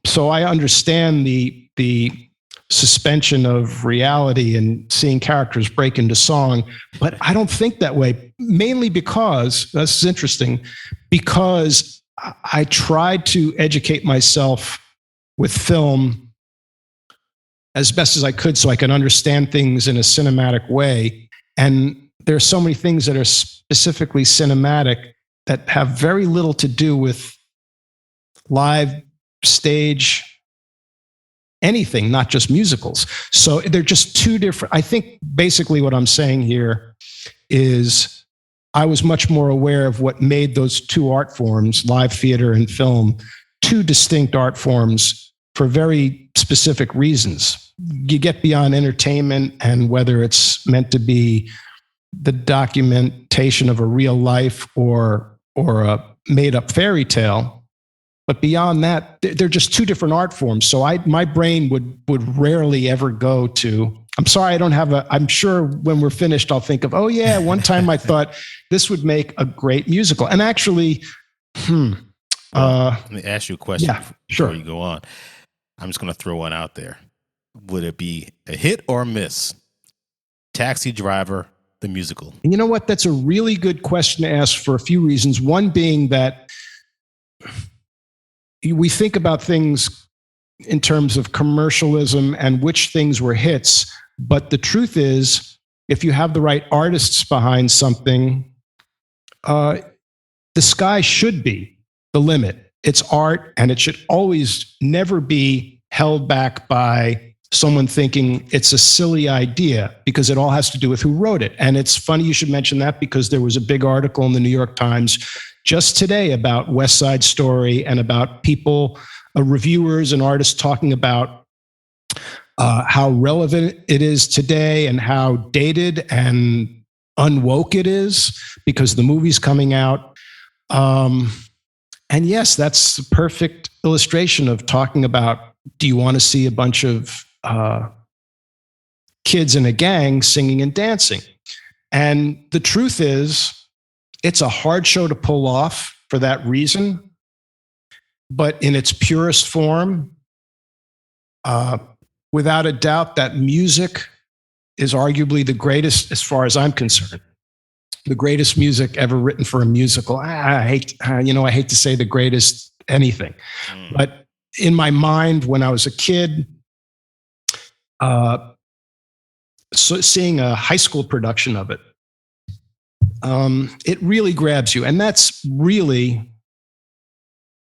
So I understand the suspension of reality and seeing characters break into song, but I don't think that way, mainly because, this is interesting, because I tried to educate myself with film as best as I could so I could understand things in a cinematic way. And there are so many things that are specifically cinematic that have very little to do with live stage, anything, not just musicals. So they're just two different. I think basically what I'm saying here is I was much more aware of what made those two art forms, live theater and film, two distinct art forms for very specific reasons. You get beyond entertainment and whether it's meant to be the documentation of a real life or a made-up fairy tale. But beyond that, they're just two different art forms. So my brain would rarely ever go to, I'm sorry, I don't have I'm sure when we're finished, I'll think of, oh yeah, one time I thought this would make a great musical. And actually, let me ask you a question sure. before you go on. I'm just going to throw one out there. Would it be a hit or a miss? Taxi Driver, the musical. And you know what? That's a really good question to ask for a few reasons. One being that we think about things in terms of commercialism and which things were hits. But the truth is, if you have the right artists behind something, the sky should be the limit. It's art, and it should always never be held back by someone thinking it's a silly idea, because it all has to do with who wrote it. And it's funny you should mention that, because there was a big article in the New York Times just today about West Side Story and about people, reviewers and artists talking about how relevant it is today and how dated and unwoke it is because the movie's coming out. And yes, that's the perfect illustration of talking about do you want to see a bunch of kids in a gang singing and dancing? And the truth is, it's a hard show to pull off for that reason. But in its purest form, without a doubt, that music is arguably the greatest, as far as I'm concerned, the greatest music ever written for a musical. I hate to say the greatest anything, but in my mind, when I was a kid, so seeing a high school production of it, it really grabs you, and that's really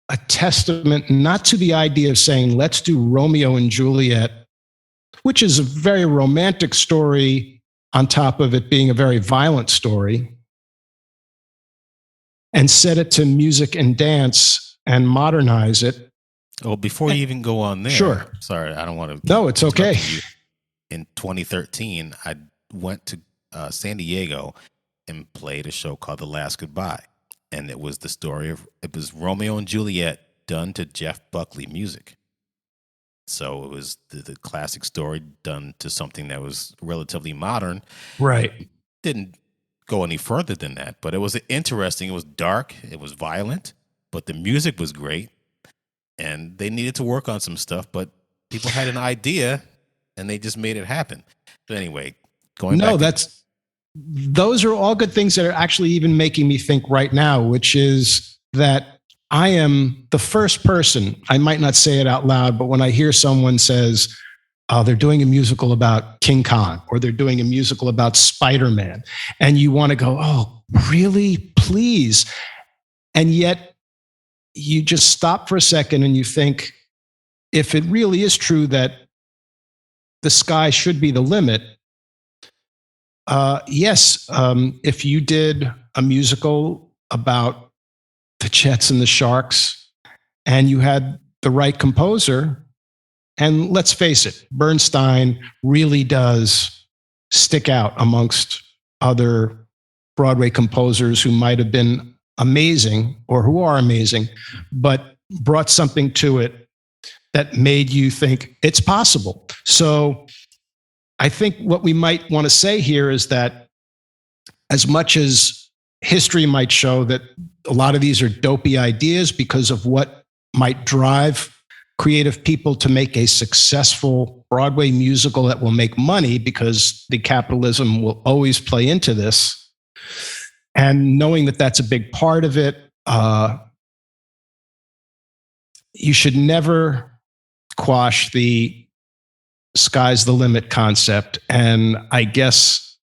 a testament not to the idea of saying, let's do Romeo and Juliet, which is a very romantic story on top of it being a very violent story, and set it to music and dance and modernize it. Well, before you even go on there, sure. Sorry, I don't want to. No, it's okay. In 2013, I went to San Diego and played a show called The Last Goodbye. And it was the story of, it was Romeo and Juliet done to Jeff Buckley music. So it was the classic story done to something that was relatively modern. Right. Didn't go any further than that, but it was interesting. It was dark. It was violent, but the music was great. And they needed to work on some stuff, but people had an idea and they just made it happen. So anyway, those are all good things that are actually even making me think right now, which is that I am the first person, I might not say it out loud, but when I hear someone says, they're doing a musical about King Kong, or they're doing a musical about Spider-Man, and you want to go, oh, really? Please. And yet you just stop for a second and you think, if it really is true that the sky should be the limit, yes, if you did a musical about the Jets and the Sharks and you had the right composer, and let's face it, Bernstein really does stick out amongst other Broadway composers who might have been amazing or who are amazing, but brought something to it that made you think it's possible. So I think what we might want to say here is that as much as history might show that a lot of these are dopey ideas because of what might drive creative people to make a successful Broadway musical that will make money, because the capitalism will always play into this. And knowing that that's a big part of it, you should never quash the sky's the limit concept. And I guess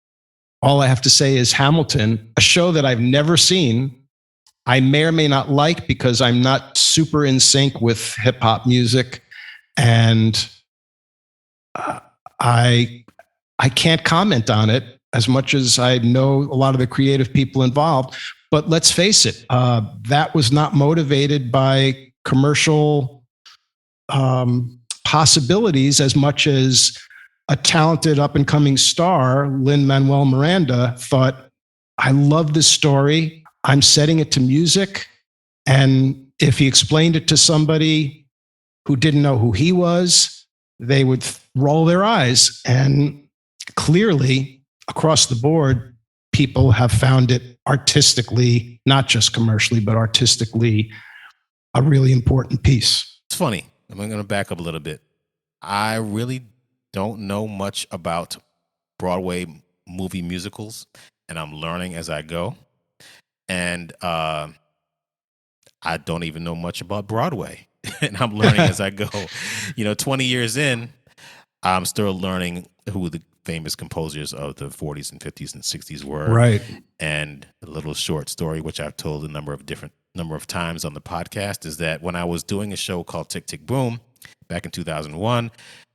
all I have to say is Hamilton, a show that I've never seen, I may or may not like because I'm not super in sync with hip hop music. And I can't comment on it as much as I know a lot of the creative people involved. But let's face it, that was not motivated by commercial possibilities as much as a talented up-and-coming star, Lin-Manuel Miranda, thought, I love this story. I'm setting it to music. And if he explained it to somebody who didn't know who he was, they would roll their eyes. And clearly, across the board, people have found it artistically, not just commercially, but artistically, a really important piece. It's funny. I'm going to back up a little bit. I really don't know much about Broadway movie musicals, and I'm learning as I go. And I don't even know much about Broadway, and I'm learning as I go. 20 years in, I'm still learning who the famous composers of the 40s and 50s and 60s were. Right. And a little short story, which I've told a number of times on the podcast, is that when I was doing a show called Tick, Tick, Boom back in 2001,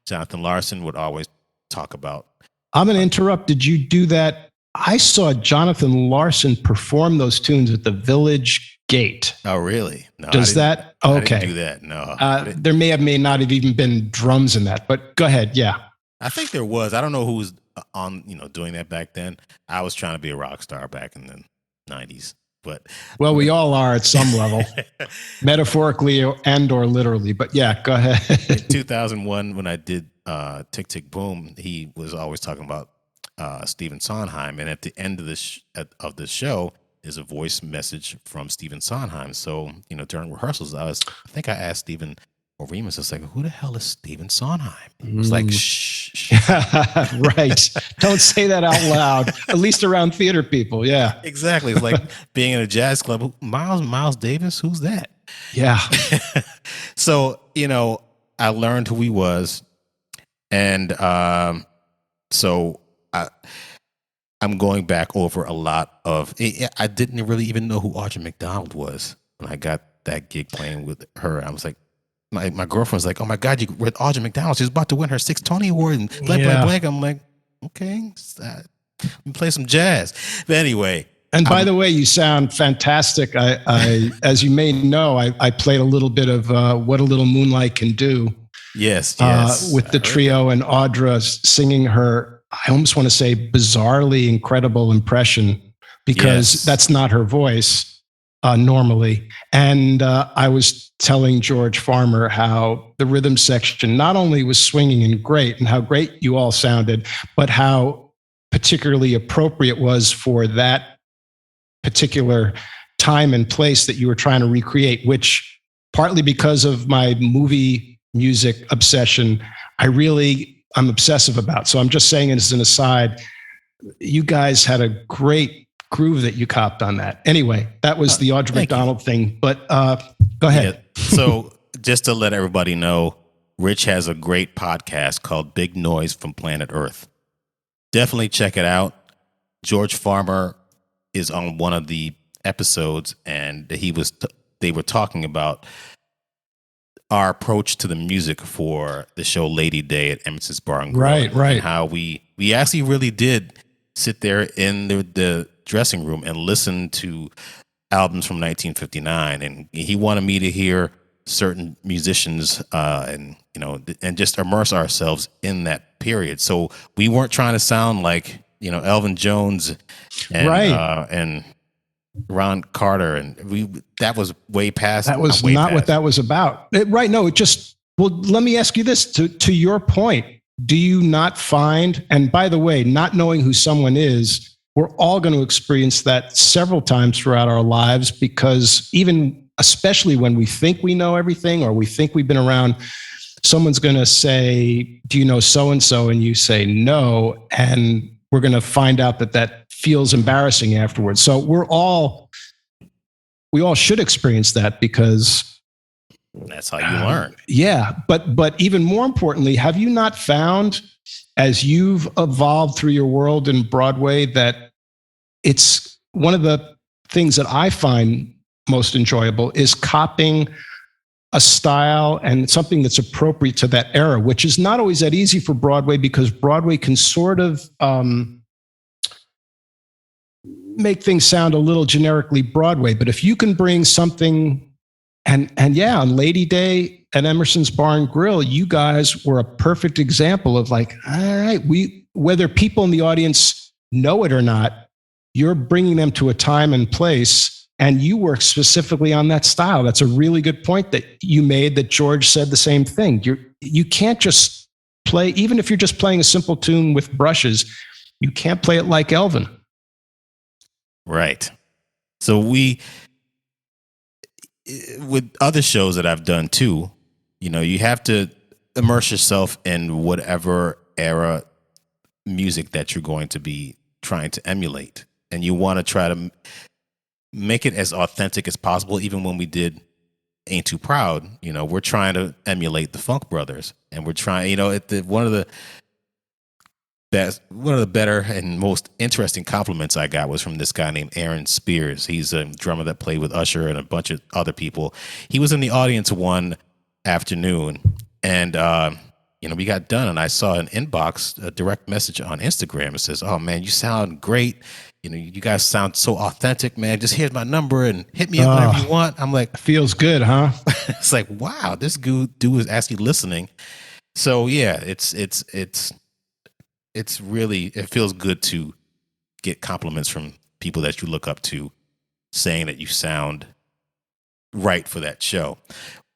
Jonathan Larson would always talk about. I'm going to interrupt. Did you do that? I saw Jonathan Larson perform those tunes at the Village Gate. Oh, really? No. Does that? Okay. I didn't do that. No. There may not have even been drums in that, but go ahead. Yeah. I think there was. I don't know who was on, doing that back then. I was trying to be a rock star back in the 90s. But well, we all are at some level, metaphorically and or literally. But yeah, go ahead. In 2001, when I did Tick Tick Boom, he was always talking about Stephen Sondheim, and at the end of the show is a voice message from Stephen Sondheim. So during rehearsals, I think I asked Stephen or Remus, it's like, who the hell is Stephen Sondheim? It was like, shh. Right. Don't say that out loud, at least around theater people. Yeah. Exactly. It's like being in a jazz club. Miles Davis, who's that? Yeah. So, I learned who he was. And so I'm going back over a lot of, I didn't really even know who Audra McDonald was when I got that gig playing with her. I was like, my girlfriend was like, oh my God, you with Audra McDonald. She's about to win her 6th Tony Award and blank. I'm like, okay, let me play some jazz. But anyway. And by the way, you sound fantastic. I as you may know, I played a little bit of What a Little Moonlight Can Do. Yes. With the trio and Audra singing her, I almost want to say bizarrely incredible impression, because that's not her voice normally. And I was telling George Farmer how the rhythm section not only was swinging and great, and how great you all sounded, but how particularly appropriate was for that particular time and place that you were trying to recreate, which partly because of my movie music obsession, I'm obsessive about. So I'm just saying it as an aside, you guys had a great groove that you copped on that. Anyway, that was the Audra McDonald thing, but go ahead. Yeah. So just to let everybody know, Rich has a great podcast called Big Noise from Planet Earth. Definitely check it out. George Farmer is on one of the episodes, and they were talking about our approach to the music for the show Lady Day at Emerson's Bar and Grill. Right. And how we actually really did sit there in the dressing room and listen to albums from 1959. And he wanted me to hear certain musicians and just immerse ourselves in that period. So we weren't trying to sound like, Elvin Jones and Ron Carter, and that was way past. That was not what that was about. Right. No, let me ask you this to your point. Do you not find, and by the way, not knowing who someone is, we're all going to experience that several times throughout our lives, because especially when we think we know everything or we think we've been around, someone's going to say, do you know so-and-so? And you say no. And we're going to find out that feels embarrassing afterwards. So we all should experience that, because that's how you learn. Yeah. But even more importantly, have you not found, as you've evolved through your world in Broadway, that it's one of the things that I find most enjoyable is copying a style and something that's appropriate to that era, which is not always that easy for Broadway, because Broadway can sort of make things sound a little generically Broadway. But if you can bring something, and on Lady Day at Emerson's Bar and Grill, you guys were a perfect example of like, all right, whether people in the audience know it or not, you're bringing them to a time and place, and you work specifically on that style. That's a really good point that you made, that George said the same thing. You can't just play, even if you're just playing a simple tune with brushes, you can't play it like Elvin. Right. So with other shows that I've done too, you have to immerse yourself in whatever era music that you're going to be trying to emulate. And you want to try to make it as authentic as possible. Even when we did Ain't Too Proud, we're trying to emulate the Funk Brothers, and we're trying, one of the better and most interesting compliments I got was from this guy named Aaron Spears. He's a drummer that played with Usher and a bunch of other people. He was in the audience one afternoon, and we got done, and I saw an inbox, a direct message on Instagram. It says, "Oh man, you sound great. You guys sound so authentic, man. Just here's my number and hit me up whenever you want." I'm like, feels good, huh? It's like, wow, this dude is actually listening. So yeah, it's really, it feels good to get compliments from people that you look up to saying that you sound right for that show,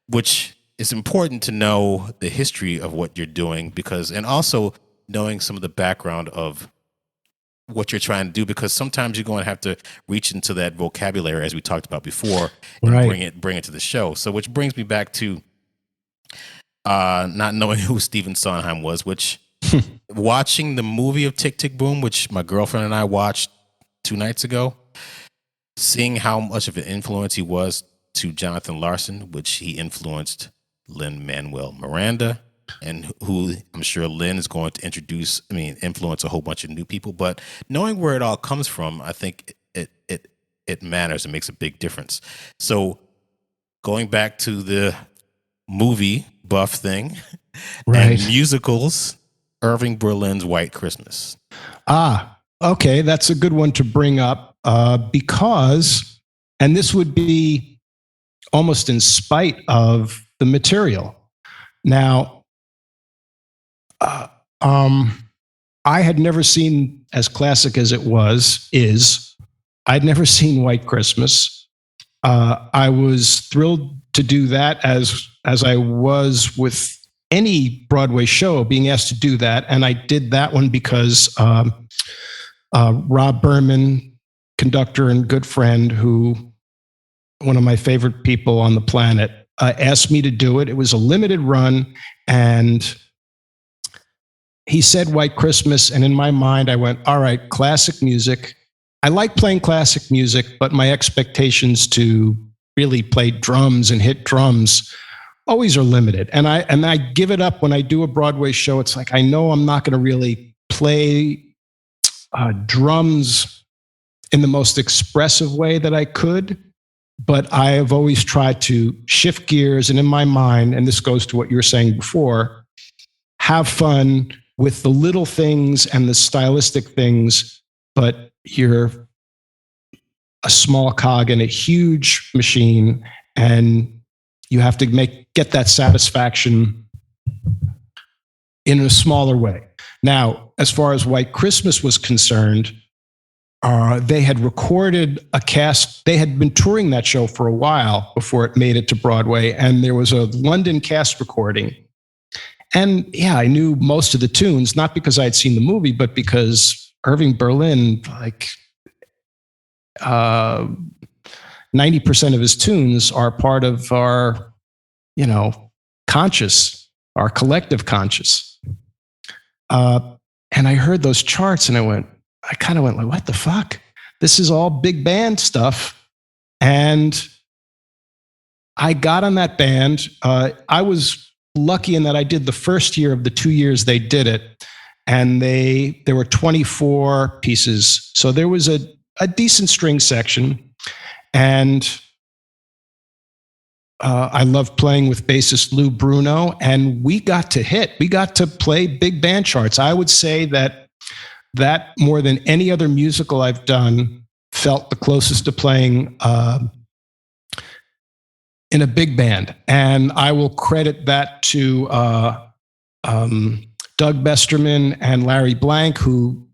which is important to know the history of what you're doing and also knowing some of the background of what you're trying to do, because sometimes you're going to have to reach into that vocabulary, as we talked about before, and right. bring it to the show. So, which brings me back to not knowing who Stephen Sondheim was, which watching the movie of Tick, Tick, Boom, which my girlfriend and I watched 2 nights ago, seeing how much of an influence he was to Jonathan Larson, which he influenced Lin-Manuel Miranda, and who I'm sure Lin is going to influence a whole bunch of new people. But knowing where it all comes from, I think it matters. It makes a big difference. So going back to the movie buff thing, Right. and musicals, Irving Berlin's White Christmas. Okay, that's a good one to bring up because, and this would be almost in spite of the material. Now, I had never seen, as classic as it I'd never seen White Christmas. I was thrilled to do that as I was with any Broadway show, being asked to do that. And I did that one because Rob Berman, conductor and good friend, one of my favorite people on the planet, asked me to do it. It was a limited run, and he said White Christmas, and in my mind, I went, all right, classic music. I like playing classic music, but my expectations to really play drums and hit drums always are limited. And I give it up when I do a Broadway show. It's like, I know I'm not going to really play drums in the most expressive way that I could, but I have always tried to shift gears, and in my mind, and this goes to what you were saying before, have fun with the little things and the stylistic things, but you're a small cog in a huge machine, and you have to get that satisfaction in a smaller way. Now, as far as White Christmas was concerned, they had recorded a cast. They had been touring that show for a while before it made it to Broadway, and there was a London cast recording. And yeah, I knew most of the tunes, not because I had seen the movie, but because Irving Berlin, 90% of his tunes are part of our, conscious, our collective conscious. And I heard those charts and I kind of went like, what the fuck? This is all big band stuff. And I got on that band. I was lucky in that I did the first year of the 2 years they did it. And there were 24 pieces. So there was a decent string section. And I loved playing with bassist Lou Bruno, and we got to play big band charts. I would say that more than any other musical I've done felt the closest to playing in a big band. And I will credit that to Doug Besterman and Larry Blank, who,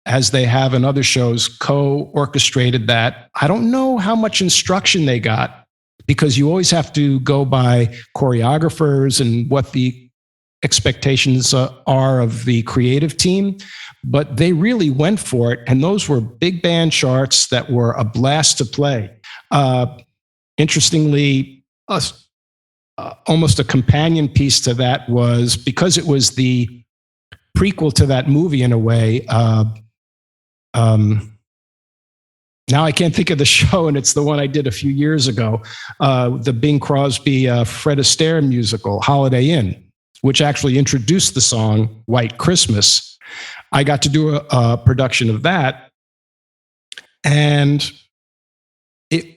as they have in other shows, co-orchestrated that. I don't know how much instruction they got, because you always have to go by choreographers and what the expectations are of the creative team. But they really went for it. And those were big band charts that were a blast to play. Interestingly, almost a companion piece to that was, because it was the prequel to that movie in a way, now I can't think of the show, and it's the one I did a few years ago, the Bing Crosby, Fred Astaire musical, Holiday Inn, which actually introduced the song White Christmas. I got to do a production of that, and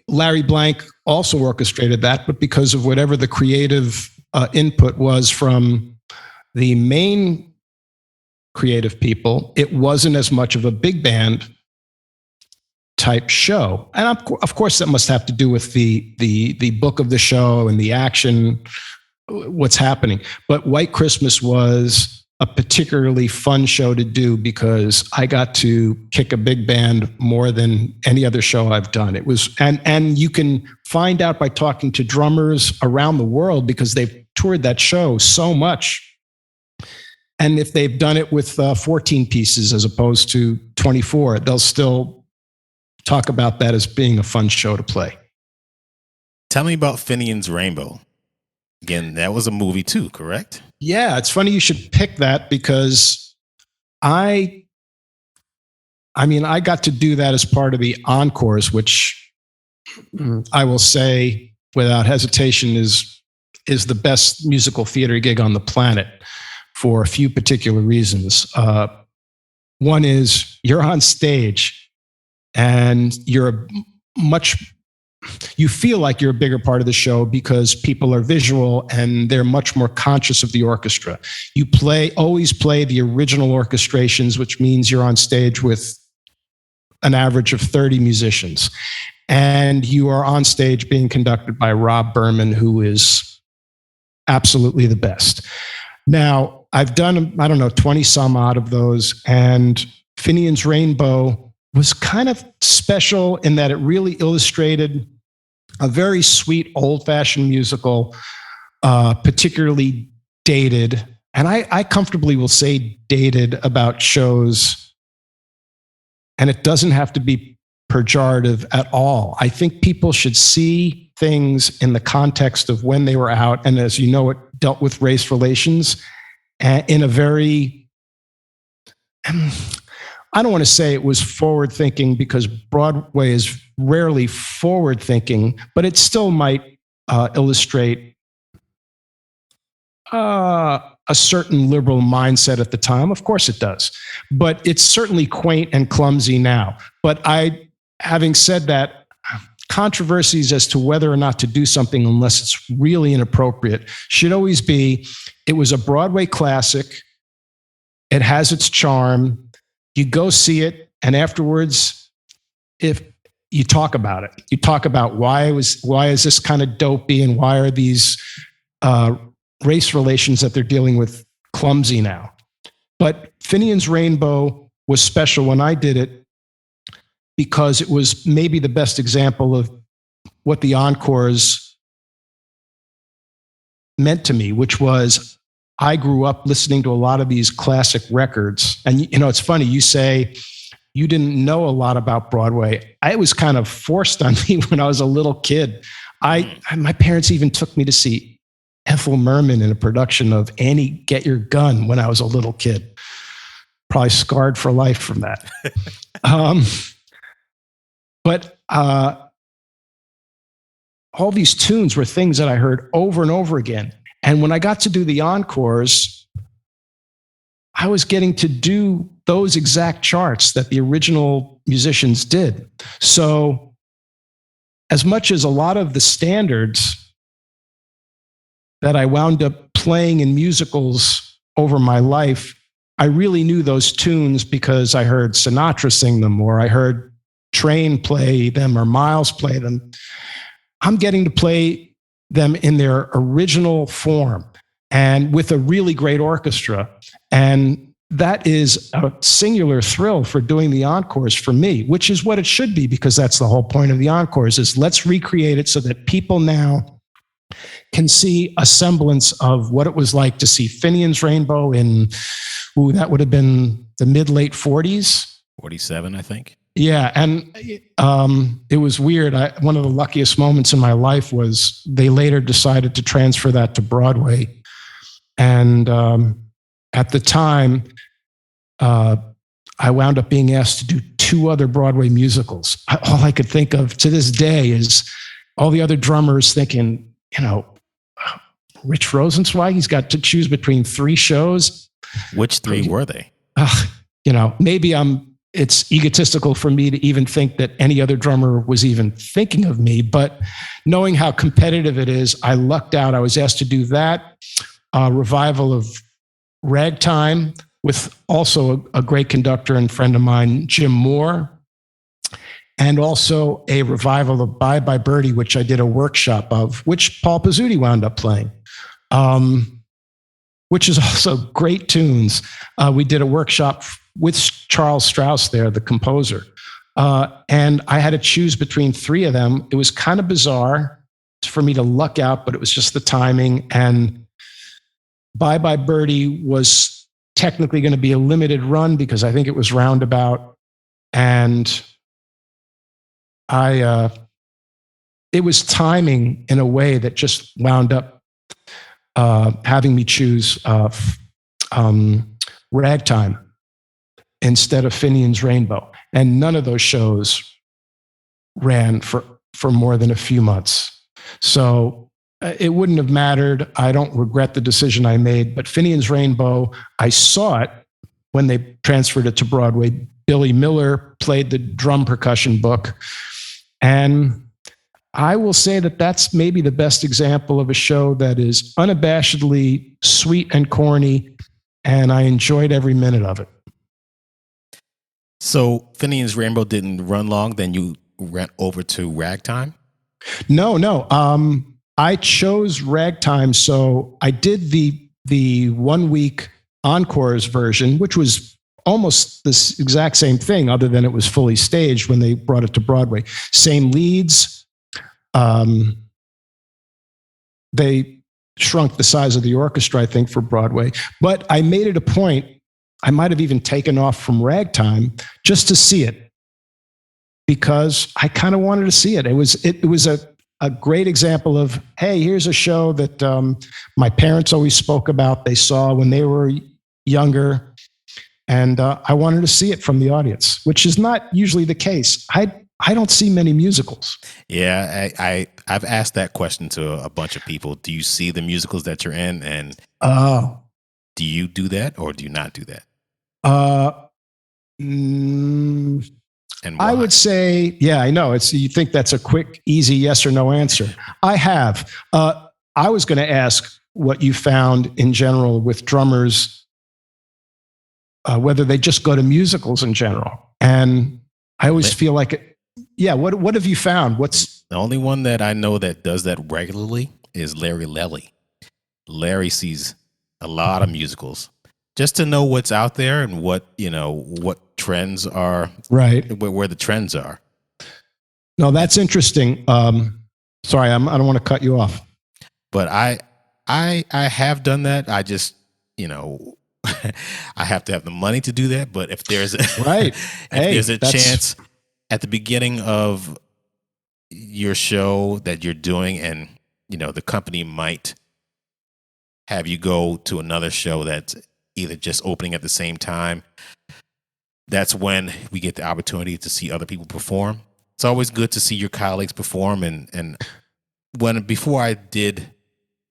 Larry Blank also orchestrated that, but because of whatever the creative input was from the main creative people, it wasn't as much of a big band type show. And of course, that must have to do with the book of the show and the action, what's happening. But White Christmas was a particularly fun show to do because I got to kick a big band more than any other show I've done. It was, and you can find out by talking to drummers around the world because they've toured that show so much. And if they've done it with 14 pieces as opposed to 24, they'll still talk about that as being a fun show to play. Tell me about Finian's Rainbow. Again, that was a movie too, correct? Yeah, it's funny you should pick that because I got to do that as part of the Encores, which I will say without hesitation is the best musical theater gig on the planet for a few particular reasons. One is you're on stage and you feel like you're a bigger part of the show because people are visual and they're much more conscious of the orchestra. You always play the original orchestrations, which means you're on stage with an average of 30 musicians. And you are on stage being conducted by Rob Berman, who is absolutely the best. Now, I've done, 20 some odd of those, and Finian's Rainbow was kind of special in that it really illustrated a very sweet, old-fashioned musical, particularly dated, and I comfortably will say dated about shows, and it doesn't have to be pejorative at all. I think people should see things in the context of when they were out, and as you know, it dealt with race relations in a very... I don't want to say it was forward-thinking because Broadway is rarely forward-thinking, but it still might illustrate a certain liberal mindset at the time. Of course it does. But it's certainly quaint and clumsy now. But having said that, controversies as to whether or not to do something unless it's really inappropriate should always be, it was a Broadway classic. It has its charm. You go see it, and afterwards, if you talk about it, you talk about why is this kind of dopey, and why are these race relations that they're dealing with clumsy now. But Finian's Rainbow was special when I did it because it was maybe the best example of what the Encores meant to me, which was I grew up listening to a lot of these classic records. And, it's funny, you say you didn't know a lot about Broadway. It was kind of forced on me when I was a little kid. My parents even took me to see Ethel Merman in a production of Annie, Get Your Gun when I was a little kid. Probably scarred for life from that. But all these tunes were things that I heard over and over again. And when I got to do the Encores, I was getting to do those exact charts that the original musicians did. So as much as a lot of the standards that I wound up playing in musicals over my life, I really knew those tunes because I heard Sinatra sing them, or I heard Train play them, or Miles play them. I'm getting to play them in their original form and with a really great orchestra. And that is a singular thrill for doing the Encores for me, which is what it should be, because that's the whole point of the Encores is let's recreate it so that people now can see a semblance of what it was like to see Finian's Rainbow in, that would have been the mid-late 40s. 47, I think. Yeah, and it was weird. One of the luckiest moments in my life was they later decided to transfer that to Broadway. And at the time, I wound up being asked to do 2 other Broadway musicals. All I could think of to this day is all the other drummers thinking, Rich Rosenzweig, he's got to choose between 3 shows. Which 3 were they? Maybe it's egotistical for me to even think that any other drummer was even thinking of me, but knowing how competitive it is, I lucked out. I was asked to do that revival of Ragtime with also a great conductor and friend of mine, Jim Moore, and also a revival of Bye Bye Birdie, which I did a workshop of, which Paul Pizzuti wound up playing. which is also great tunes. We did a workshop with Charles Strauss there, the composer. And I had to choose between three of them. It was kind of bizarre for me to luck out, but it was just the timing. And Bye Bye Birdie was technically going to be a limited run because I think it was Roundabout. And it was timing in a way that just wound up having me choose Ragtime instead of Finian's Rainbow. And none of those shows ran for more than a few months. So it wouldn't have mattered. I don't regret the decision I made, but Finian's Rainbow, I saw it when they transferred it to Broadway. Billy Miller played the drum percussion book. And I will say that that's maybe the best example of a show that is unabashedly sweet and corny, and I enjoyed every minute of it. So Finian's Rainbow didn't run long, then you went over to Ragtime? No. I chose Ragtime, so I did the 1 week Encores version, which was almost this exact same thing, other than it was fully staged when they brought it to Broadway. Same leads. They shrunk the size of the orchestra, I think, for Broadway. But I made it a point, I might have even taken off from Ragtime just to see it, because I kind of wanted to see it. It was a great example of, hey, here's a show that my parents always spoke about. They saw when they were younger. And I wanted to see it from the audience, which is not usually the case. I don't see many musicals. Yeah, I've asked that question to a bunch of people. Do you see the musicals that you're in? And do you do that or do you not do that? And why? I would say, yeah, I know. You think that's a quick, easy yes or no answer. I have. I was going to ask what you found in general with drummers, whether they just go to musicals in general. And I always feel like it. Yeah. What have you found? What's the only one that I know that does that regularly is Larry Lelly. Larry sees a lot of musicals just to know what's out there and what trends are, right, where the trends are. No, that's interesting. Sorry, I don't want to cut you off, but I have done that. I just, I have to have the money to do that. But if there's right, there's a chance at the beginning of your show that you're doing, and the company might have you go to another show that's either just opening at the same time, that's when we get the opportunity to see other people perform. It's always good to see your colleagues perform. And before I did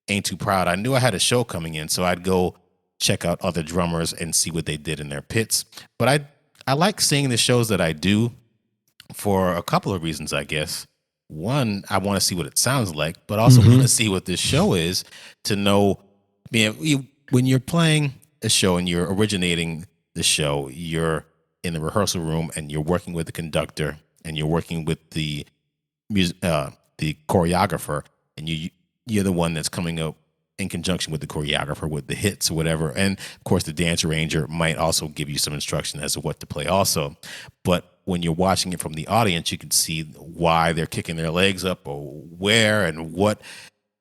Ain't Too Proud, I knew I had a show coming in, so I'd go check out other drummers and see what they did in their pits. But I like seeing the shows that I do for a couple of reasons, I guess. One, I want to see what it sounds like, but also want to see what this show is, to know, when you're playing a show and you're originating the show, you're in the rehearsal room and you're working with the conductor and you're working with the choreographer, and you're the one that's coming up in conjunction with the choreographer with the hits or whatever. And of course the dance arranger might also give you some instruction as to what to play also. But when you're watching it from the audience, you can see why they're kicking their legs up, or where and what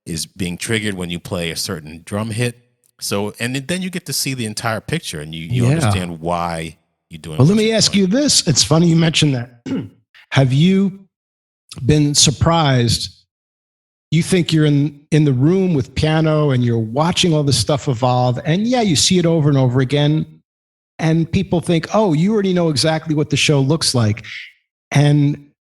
is being triggered when you play a certain drum hit. So, and then you get to see the entire picture, and you understand why you're doing. Well, let me ask you this. It's funny you mentioned that. Have you been surprised? You think you're in the room with piano and you're watching all this stuff evolve, and yeah, you see it over and over again, and people think, oh, you already know exactly what the show looks like. And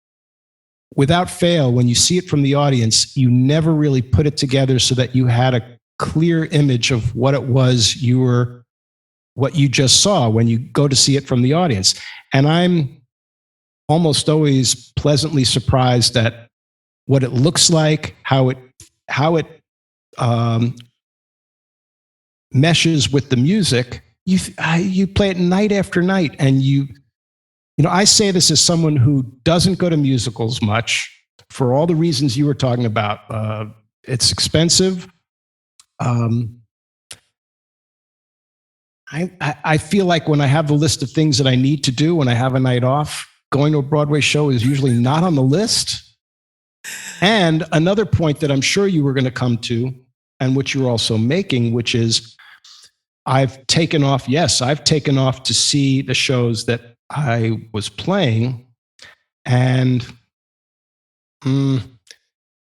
without fail, when you see it from the audience, you never really put it together so that you had a clear image of what it was what you just saw when you go to see it from the audience. And I'm almost always pleasantly surprised at what it looks like, how it meshes with the music. You play it night after night, and I say this as someone who doesn't go to musicals much for all the reasons you were talking about. It's expensive. I feel like when I have the list of things that I need to do when I have a night off, going to a Broadway show is usually not on the list. And another point that I'm sure you were going to come to, and which you're also making, which is I've taken off to see the shows that I was playing. And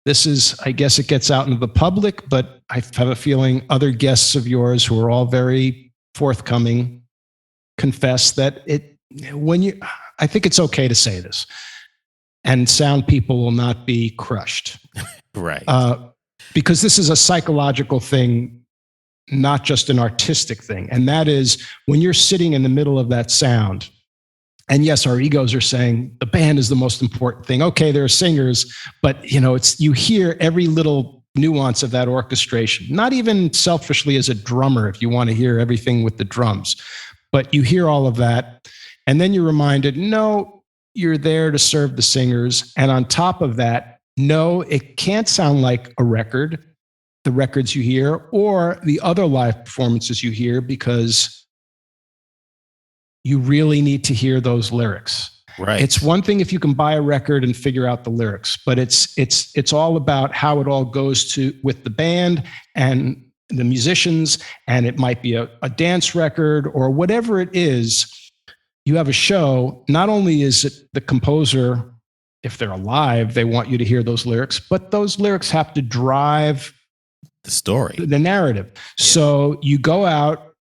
this is, I guess it gets out into the public, but I have a feeling other guests of yours who are all very forthcoming confess that I think it's okay to say this, and sound people will not be crushed. Right. Because this is a psychological thing, not just an artistic thing. And that is when you're sitting in the middle of that sound, and yes, our egos are saying the band is the most important thing. Okay, there are singers, but you hear every little nuance of that orchestration, not even selfishly as a drummer, if you want to hear everything with the drums, but you hear all of that. And then you're reminded, no, you're there to serve the singers. And on top of that, no, it can't sound like a record, the records you hear, or the other live performances you hear, because you really need to hear those lyrics. Right. It's one thing if you can buy a record and figure out the lyrics, but it's all about how it all goes with the band and the musicians, and it might be a dance record or whatever it is. You have a show, not only is it the composer, if they're alive, they want you to hear those lyrics, but those lyrics have to drive the story, the narrative. Yeah. So you go out,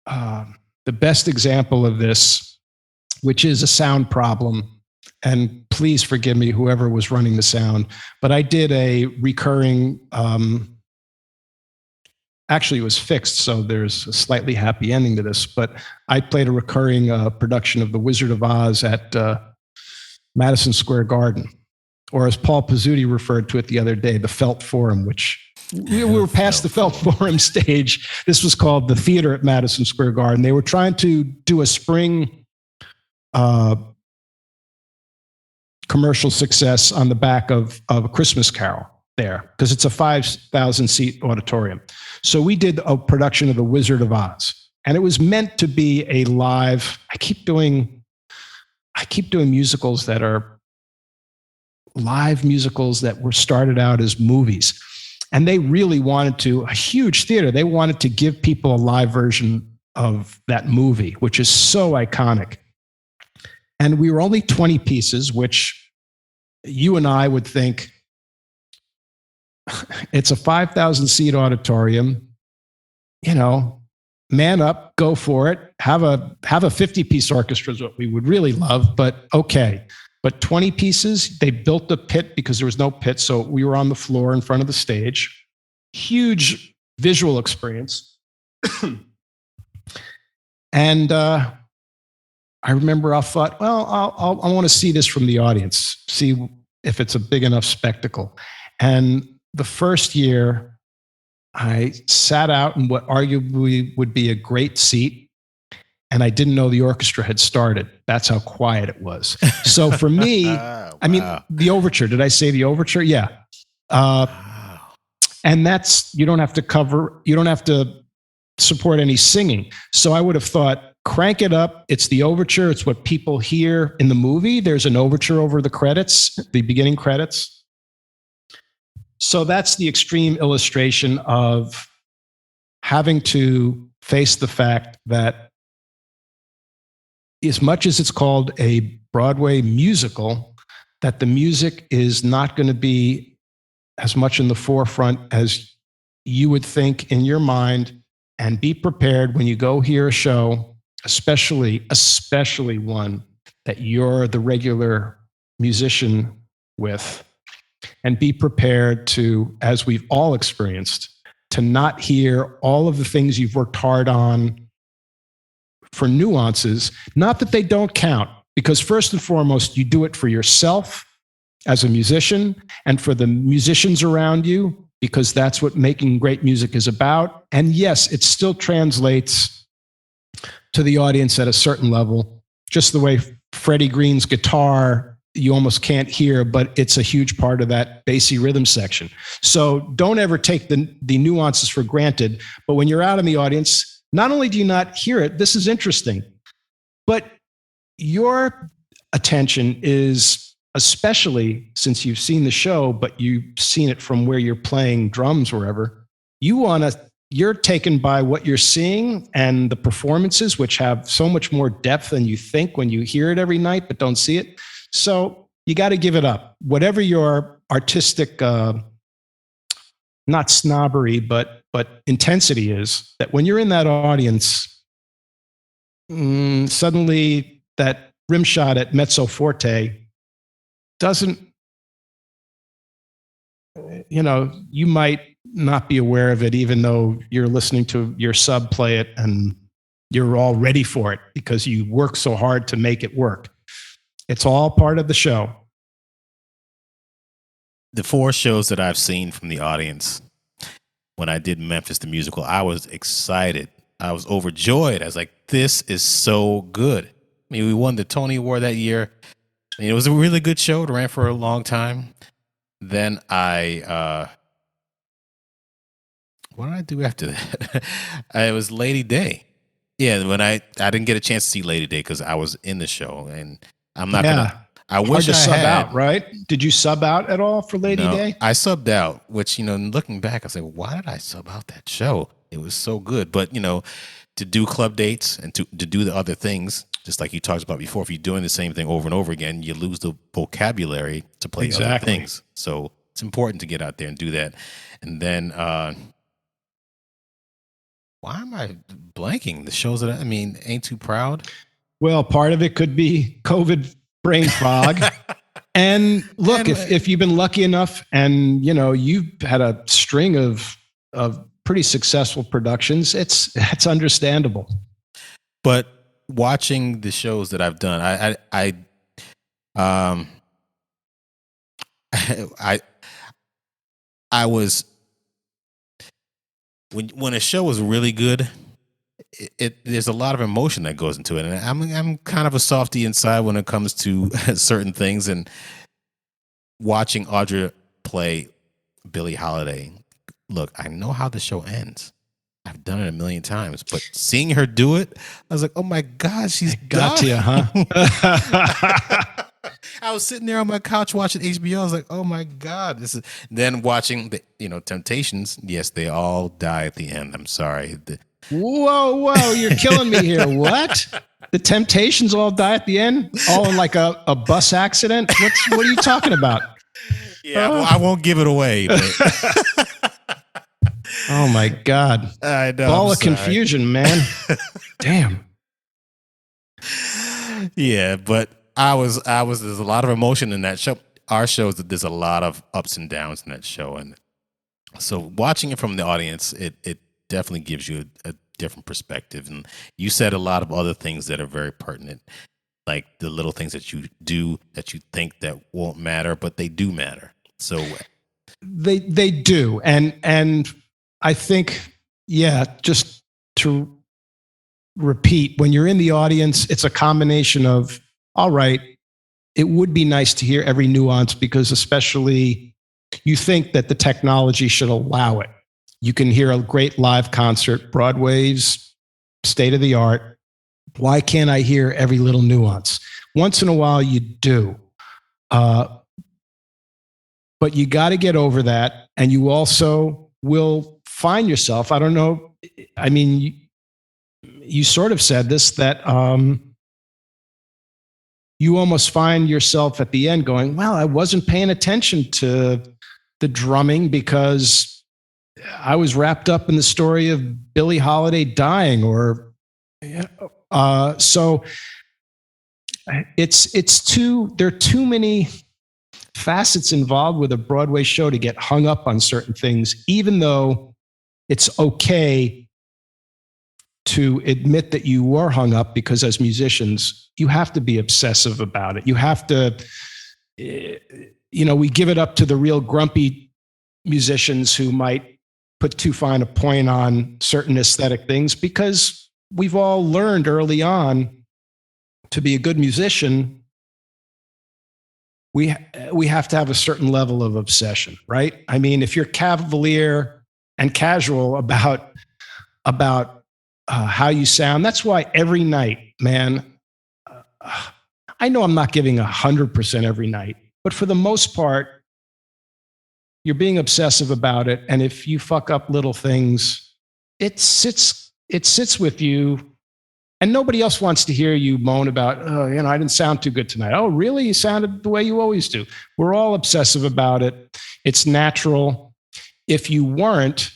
the best example of this, which is a sound problem, and please forgive me, whoever was running the sound, but I did a recurring, actually it was fixed, so there's a slightly happy ending to this, but I played a recurring production of The Wizard of Oz at Madison Square Garden, or as Paul Pizzuti referred to it the other day, the Felt Forum, which we were past the Felt Forum stage. This was called the Theater at Madison Square Garden. They were trying to do a spring commercial success on the back of A Christmas Carol there, because it's a 5,000 seat auditorium. So we did a production of The Wizard of Oz, and it was meant to be a live. I keep doing musicals that are live musicals that were started out as movies. And they really wanted a huge theater, they wanted to give people a live version of that movie, which is so iconic. And we were only 20 pieces, which you and I would think, it's a 5,000 seat auditorium, man up, go for it. Have a 50-piece orchestra is what we would really love, but okay. But 20 pieces, they built a pit because there was no pit. So we were on the floor in front of the stage. Huge visual experience. And I remember I thought, well, I want to see this from the audience, see if it's a big enough spectacle. And the first year, I sat out in what arguably would be a great seat, and I didn't know the orchestra had started. That's how quiet it was. So for me, wow. I mean, the overture, did I say the overture? Yeah. And you don't have to support any singing. So I would have thought, crank it up. It's the overture. It's what people hear in the movie. There's an overture over the credits, the beginning credits. So that's the extreme illustration of having to face the fact that as much as it's called a Broadway musical, that the music is not going to be as much in the forefront as you would think in your mind. And be prepared when you go hear a show, especially one that you're the regular musician with, and be prepared to, as we've all experienced, to not hear all of the things you've worked hard on for nuances. Not that they don't count, because first and foremost, you do it for yourself as a musician and for the musicians around you, because that's what making great music is about. And yes, it still translates to the audience at a certain level, just the way Freddie Green's guitar you almost can't hear, but it's a huge part of that bassy rhythm section. So don't ever take the nuances for granted. But when you're out in the audience, not only do you not hear it, this is interesting, but your attention is, especially since you've seen the show, but you've seen it from where you're playing drums, wherever, you're taken by what you're seeing and the performances, which have so much more depth than you think when you hear it every night, but don't see it. So you got to give it up. Whatever your artistic, not snobbery, but intensity is, that when you're in that audience, suddenly that rim shot at mezzo forte doesn't, you might not be aware of it, even though you're listening to your sub play it and you're all ready for it because you work so hard to make it work. It's all part of the show. The 4 shows that I've seen from the audience when I did Memphis the Musical, I was excited. I was overjoyed. I was like, this is so good. I mean, we won the Tony Award that year. I mean, it was a really good show. It ran for a long time. Then what did I do after that? It was Lady Day. Yeah, when I didn't get a chance to see Lady Day because I was in the show, and I'm not gonna. I wish I sub had. out, right? Did you sub out at all for Lady Day? I subbed out, which, looking back, I say, why did I sub out that show? It was so good. But, to do club dates and to do the other things, just like you talked about before, if you're doing the same thing over and over again, you lose the vocabulary to play other things. So it's important to get out there and do that. And then, why am I blanking? The shows that Ain't Too Proud. Well, part of it could be COVID brain fog. And look, if you've been lucky enough and, you've had a string of pretty successful productions, it's understandable. But watching the shows that I've done, I was, when a show is really good, there's a lot of emotion that goes into it, and I'm kind of a softie inside when it comes to certain things. And watching Audra play Billie Holiday, look, I know how the show ends. I've done it a million times, but seeing her do it, I was like, oh my God, she's got you, huh? I was sitting there on my couch watching HBO. I was like, oh my God, this is. Then watching the Temptations. Yes, they all die at the end. I'm sorry. Whoa, you're killing me here. What? The Temptations all die at the end? All in like a bus accident? What are you talking about? Yeah, well, I won't give it away. But oh my God. I know. Ball of confusion, man. Damn. Yeah, but there's a lot of emotion in that show. Our shows, there's a lot of ups and downs in that show. And so watching it from the audience, it definitely gives you a different perspective. And you said a lot of other things that are very pertinent, like the little things that you do that you think that won't matter, but they do matter. So they do. And I think, just to repeat, when you're in the audience, it's a combination of, all right, it would be nice to hear every nuance, because especially you think that the technology should allow it. You can hear a great live concert, Broadway's state of the art. Why can't I hear every little nuance? Once in a while you do. But you got to get over that. And you also will find yourself, I don't know, I mean, you sort of said this, that you almost find yourself at the end going, well, I wasn't paying attention to the drumming because I was wrapped up in the story of Billie Holiday dying, so there are too many facets involved with a Broadway show to get hung up on certain things, even though it's okay to admit that you were hung up, because as musicians, you have to be obsessive about it. You have to, we give it up to the real grumpy musicians who might put too fine a point on certain aesthetic things, because we've all learned early on to be a good musician. We have to have a certain level of obsession, right? I mean, if you're cavalier and casual about how you sound. That's why every night, man, I know I'm not giving 100% every night, but for the most part, you're being obsessive about it. And if you fuck up little things, it sits with you. And nobody else wants to hear you moan about, oh, I didn't sound too good tonight. Oh, really? You sounded the way you always do. We're all obsessive about it. It's natural. If you weren't,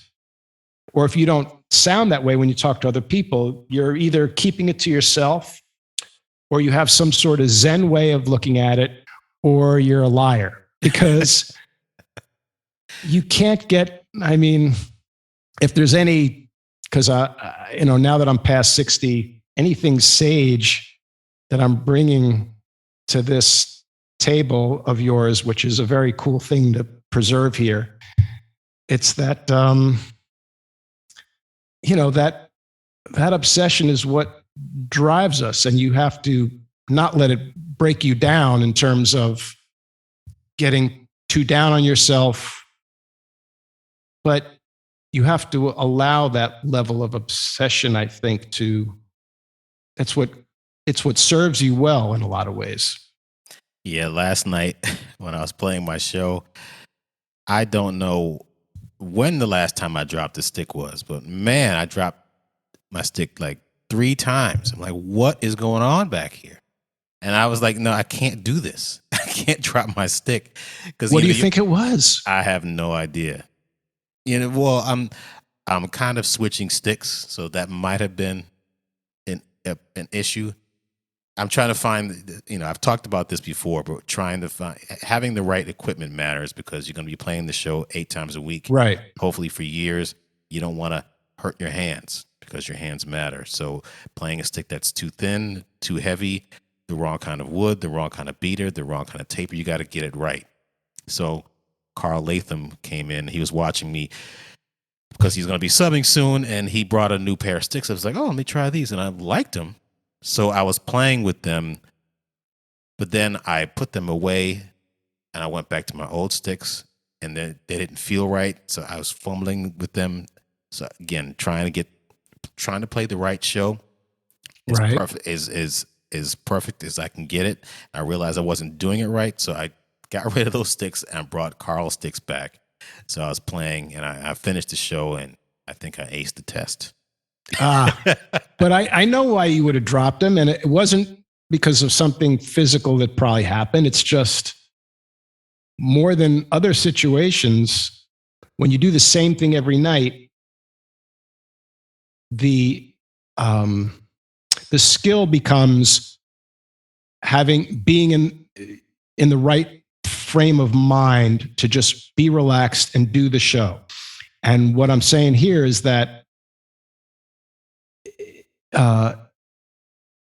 or if you don't sound that way when you talk to other people, you're either keeping it to yourself, or you have some sort of Zen way of looking at it, or you're a liar. Because you can't get, if there's any, because now that I'm past 60, anything sage that I'm bringing to this table of yours, which is a very cool thing to preserve here, it's that, that obsession is what drives us, and you have to not let it break you down in terms of getting too down on yourself, but you have to allow that level of obsession, I think, it's what serves you well in a lot of ways. Yeah, last night when I was playing my show, I don't know when the last time I dropped a stick was, but man, I dropped my stick like 3 times. I'm like, what is going on back here? And I was like, no, I can't do this. I can't drop my stick. What do you think it was? I have no idea. Well, I'm kind of switching sticks, so that might have been an issue. I'm trying to find, I've talked about this before, but trying to find, having the right equipment matters, because you're going to be playing the show 8 times a week, right? Hopefully for years. You don't want to hurt your hands, because your hands matter. So playing a stick that's too thin, too heavy, the wrong kind of wood, the wrong kind of beater, the wrong kind of taper, you got to get it right. So Carl Latham came in. He was watching me because he's going to be subbing soon, and he brought a new pair of sticks. I was like, oh, let me try these, and I liked them. So I was playing with them, but then I put them away, and I went back to my old sticks, and then they didn't feel right. So I was fumbling with them. So again, trying to play the right show, right? Perfect, is perfect as I can get it. I realized I wasn't doing it right, so I got rid of those sticks and brought Carl's sticks back. So I was playing, and I finished the show, and I think I aced the test. But I know why you would have dropped them, and it wasn't because of something physical that probably happened. It's just more than other situations. When you do the same thing every night, the skill becomes being in the right frame of mind to just be relaxed and do the show. And what I'm saying here is that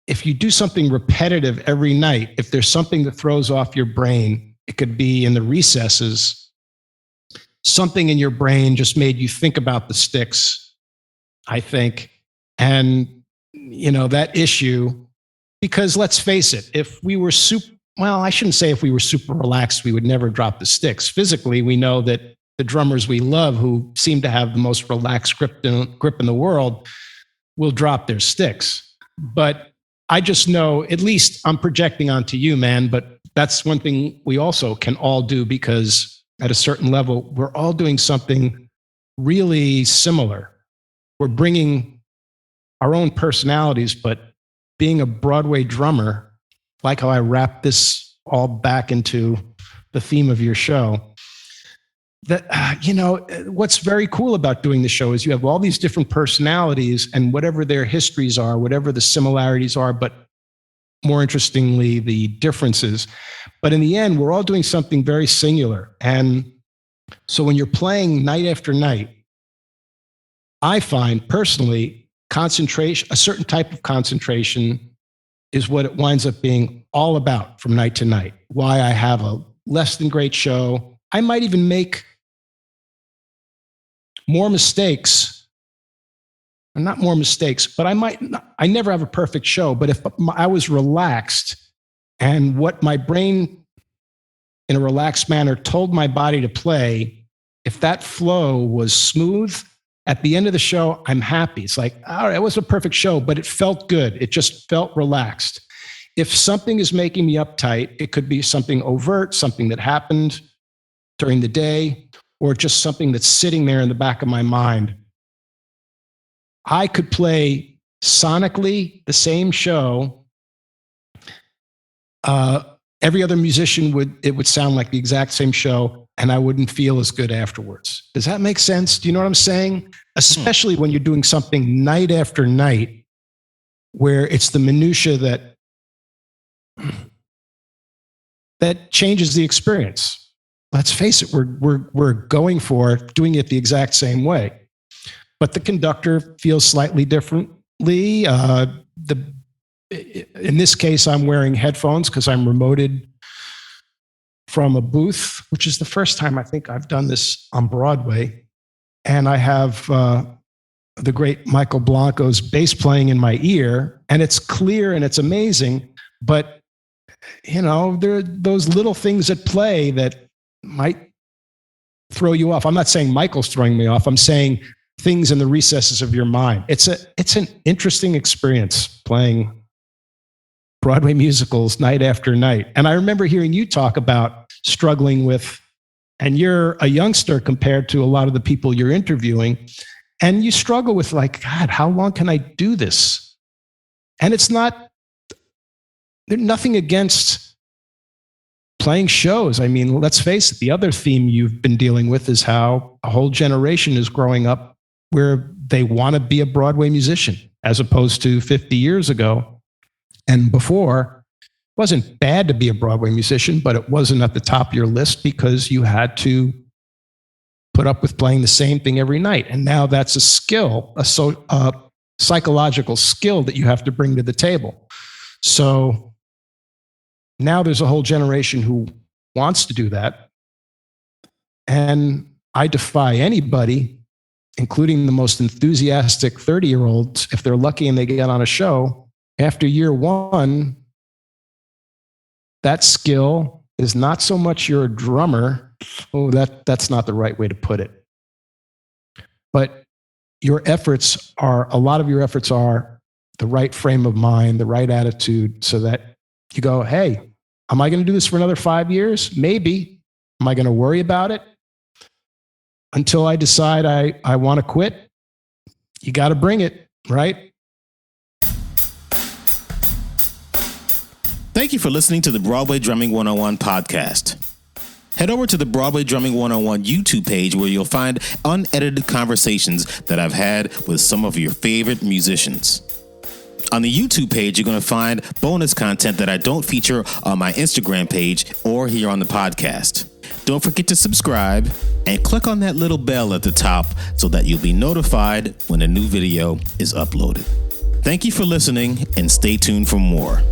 if you do something repetitive every night, if there's something that throws off your brain, it could be in the recesses, something in your brain just made you think about the sticks, I think. And, that issue, because let's face it, if we were I shouldn't say if we were super relaxed, we would never drop the sticks. Physically, we know that the drummers we love, who seem to have the most relaxed grip in the world, will drop their sticks. But I just know, at least I'm projecting onto you, man, but that's one thing we also can all do, because at a certain level, we're all doing something really similar. We're bringing our own personalities, but being a Broadway drummer, like how I wrap this all back into the theme of your show, that, what's very cool about doing the show is you have all these different personalities, and whatever their histories are, whatever the similarities are, but more interestingly, the differences. But in the end, we're all doing something very singular. And so when you're playing night after night, I find personally, concentration, a certain type of concentration, is what it winds up being all about from night to night. Why I have a less than great show. I might even make more mistakes, or not more mistakes, but I never have a perfect show. But if I was relaxed, and what my brain in a relaxed manner told my body to play, if that flow was smooth At the end of the show, I'm happy. It's like, all right, it was a perfect show, but it felt good. It just felt relaxed. If something is making me uptight, it could be something overt, something that happened during the day, or just something that's sitting there in the back of my mind. I could play sonically the same show. Every other musician would sound like the exact same show, and I wouldn't feel as good afterwards. Does that make sense? Do you know what I'm saying? Especially when you're doing something night after night, where it's the minutia that changes the experience. Let's face it, we're going for doing it the exact same way, but the conductor feels slightly differently. In this case, I'm wearing headphones because I'm remoted from a booth, which is the first time I think I've done this on Broadway. And I have the great Michael Blanco's bass playing in my ear, and it's clear and it's amazing. But, you know, there are those little things at play that might throw you off. I'm not saying Michael's throwing me off. I'm saying things in the recesses of your mind. It's an interesting experience playing Broadway musicals night after night. And I remember hearing you talk about struggling with, and you're a youngster compared to a lot of the people you're interviewing, and you struggle with like, God, how long can I do this? And it's not, there's nothing against playing shows. I mean, let's face it, the other theme you've been dealing with is how a whole generation is growing up where they want to be a Broadway musician as opposed to 50 years ago. And before, it wasn't bad to be a Broadway musician, but it wasn't at the top of your list because you had to put up with playing the same thing every night. And now that's a skill, a psychological skill that you have to bring to the table. So now there's a whole generation who wants to do that. And I defy anybody, including the most enthusiastic 30-year-olds, if they're lucky and they get on a show, after year one, that skill is not so much you're a drummer. Oh, that's not the right way to put it. But your efforts are, a lot of your efforts are the right frame of mind, the right attitude, so that you go, hey, am I going to do this for another 5 years? Maybe. Am I going to worry about it until I decide I want to quit? You got to bring it, right? Thank you for listening to the Broadway Drumming 101 podcast. Head over to the Broadway Drumming 101 YouTube page where you'll find unedited conversations that I've had with some of your favorite musicians. On the YouTube page, you're going to find bonus content that I don't feature on my Instagram page or here on the podcast. Don't forget to subscribe and click on that little bell at the top so that you'll be notified when a new video is uploaded. Thank you for listening and stay tuned for more.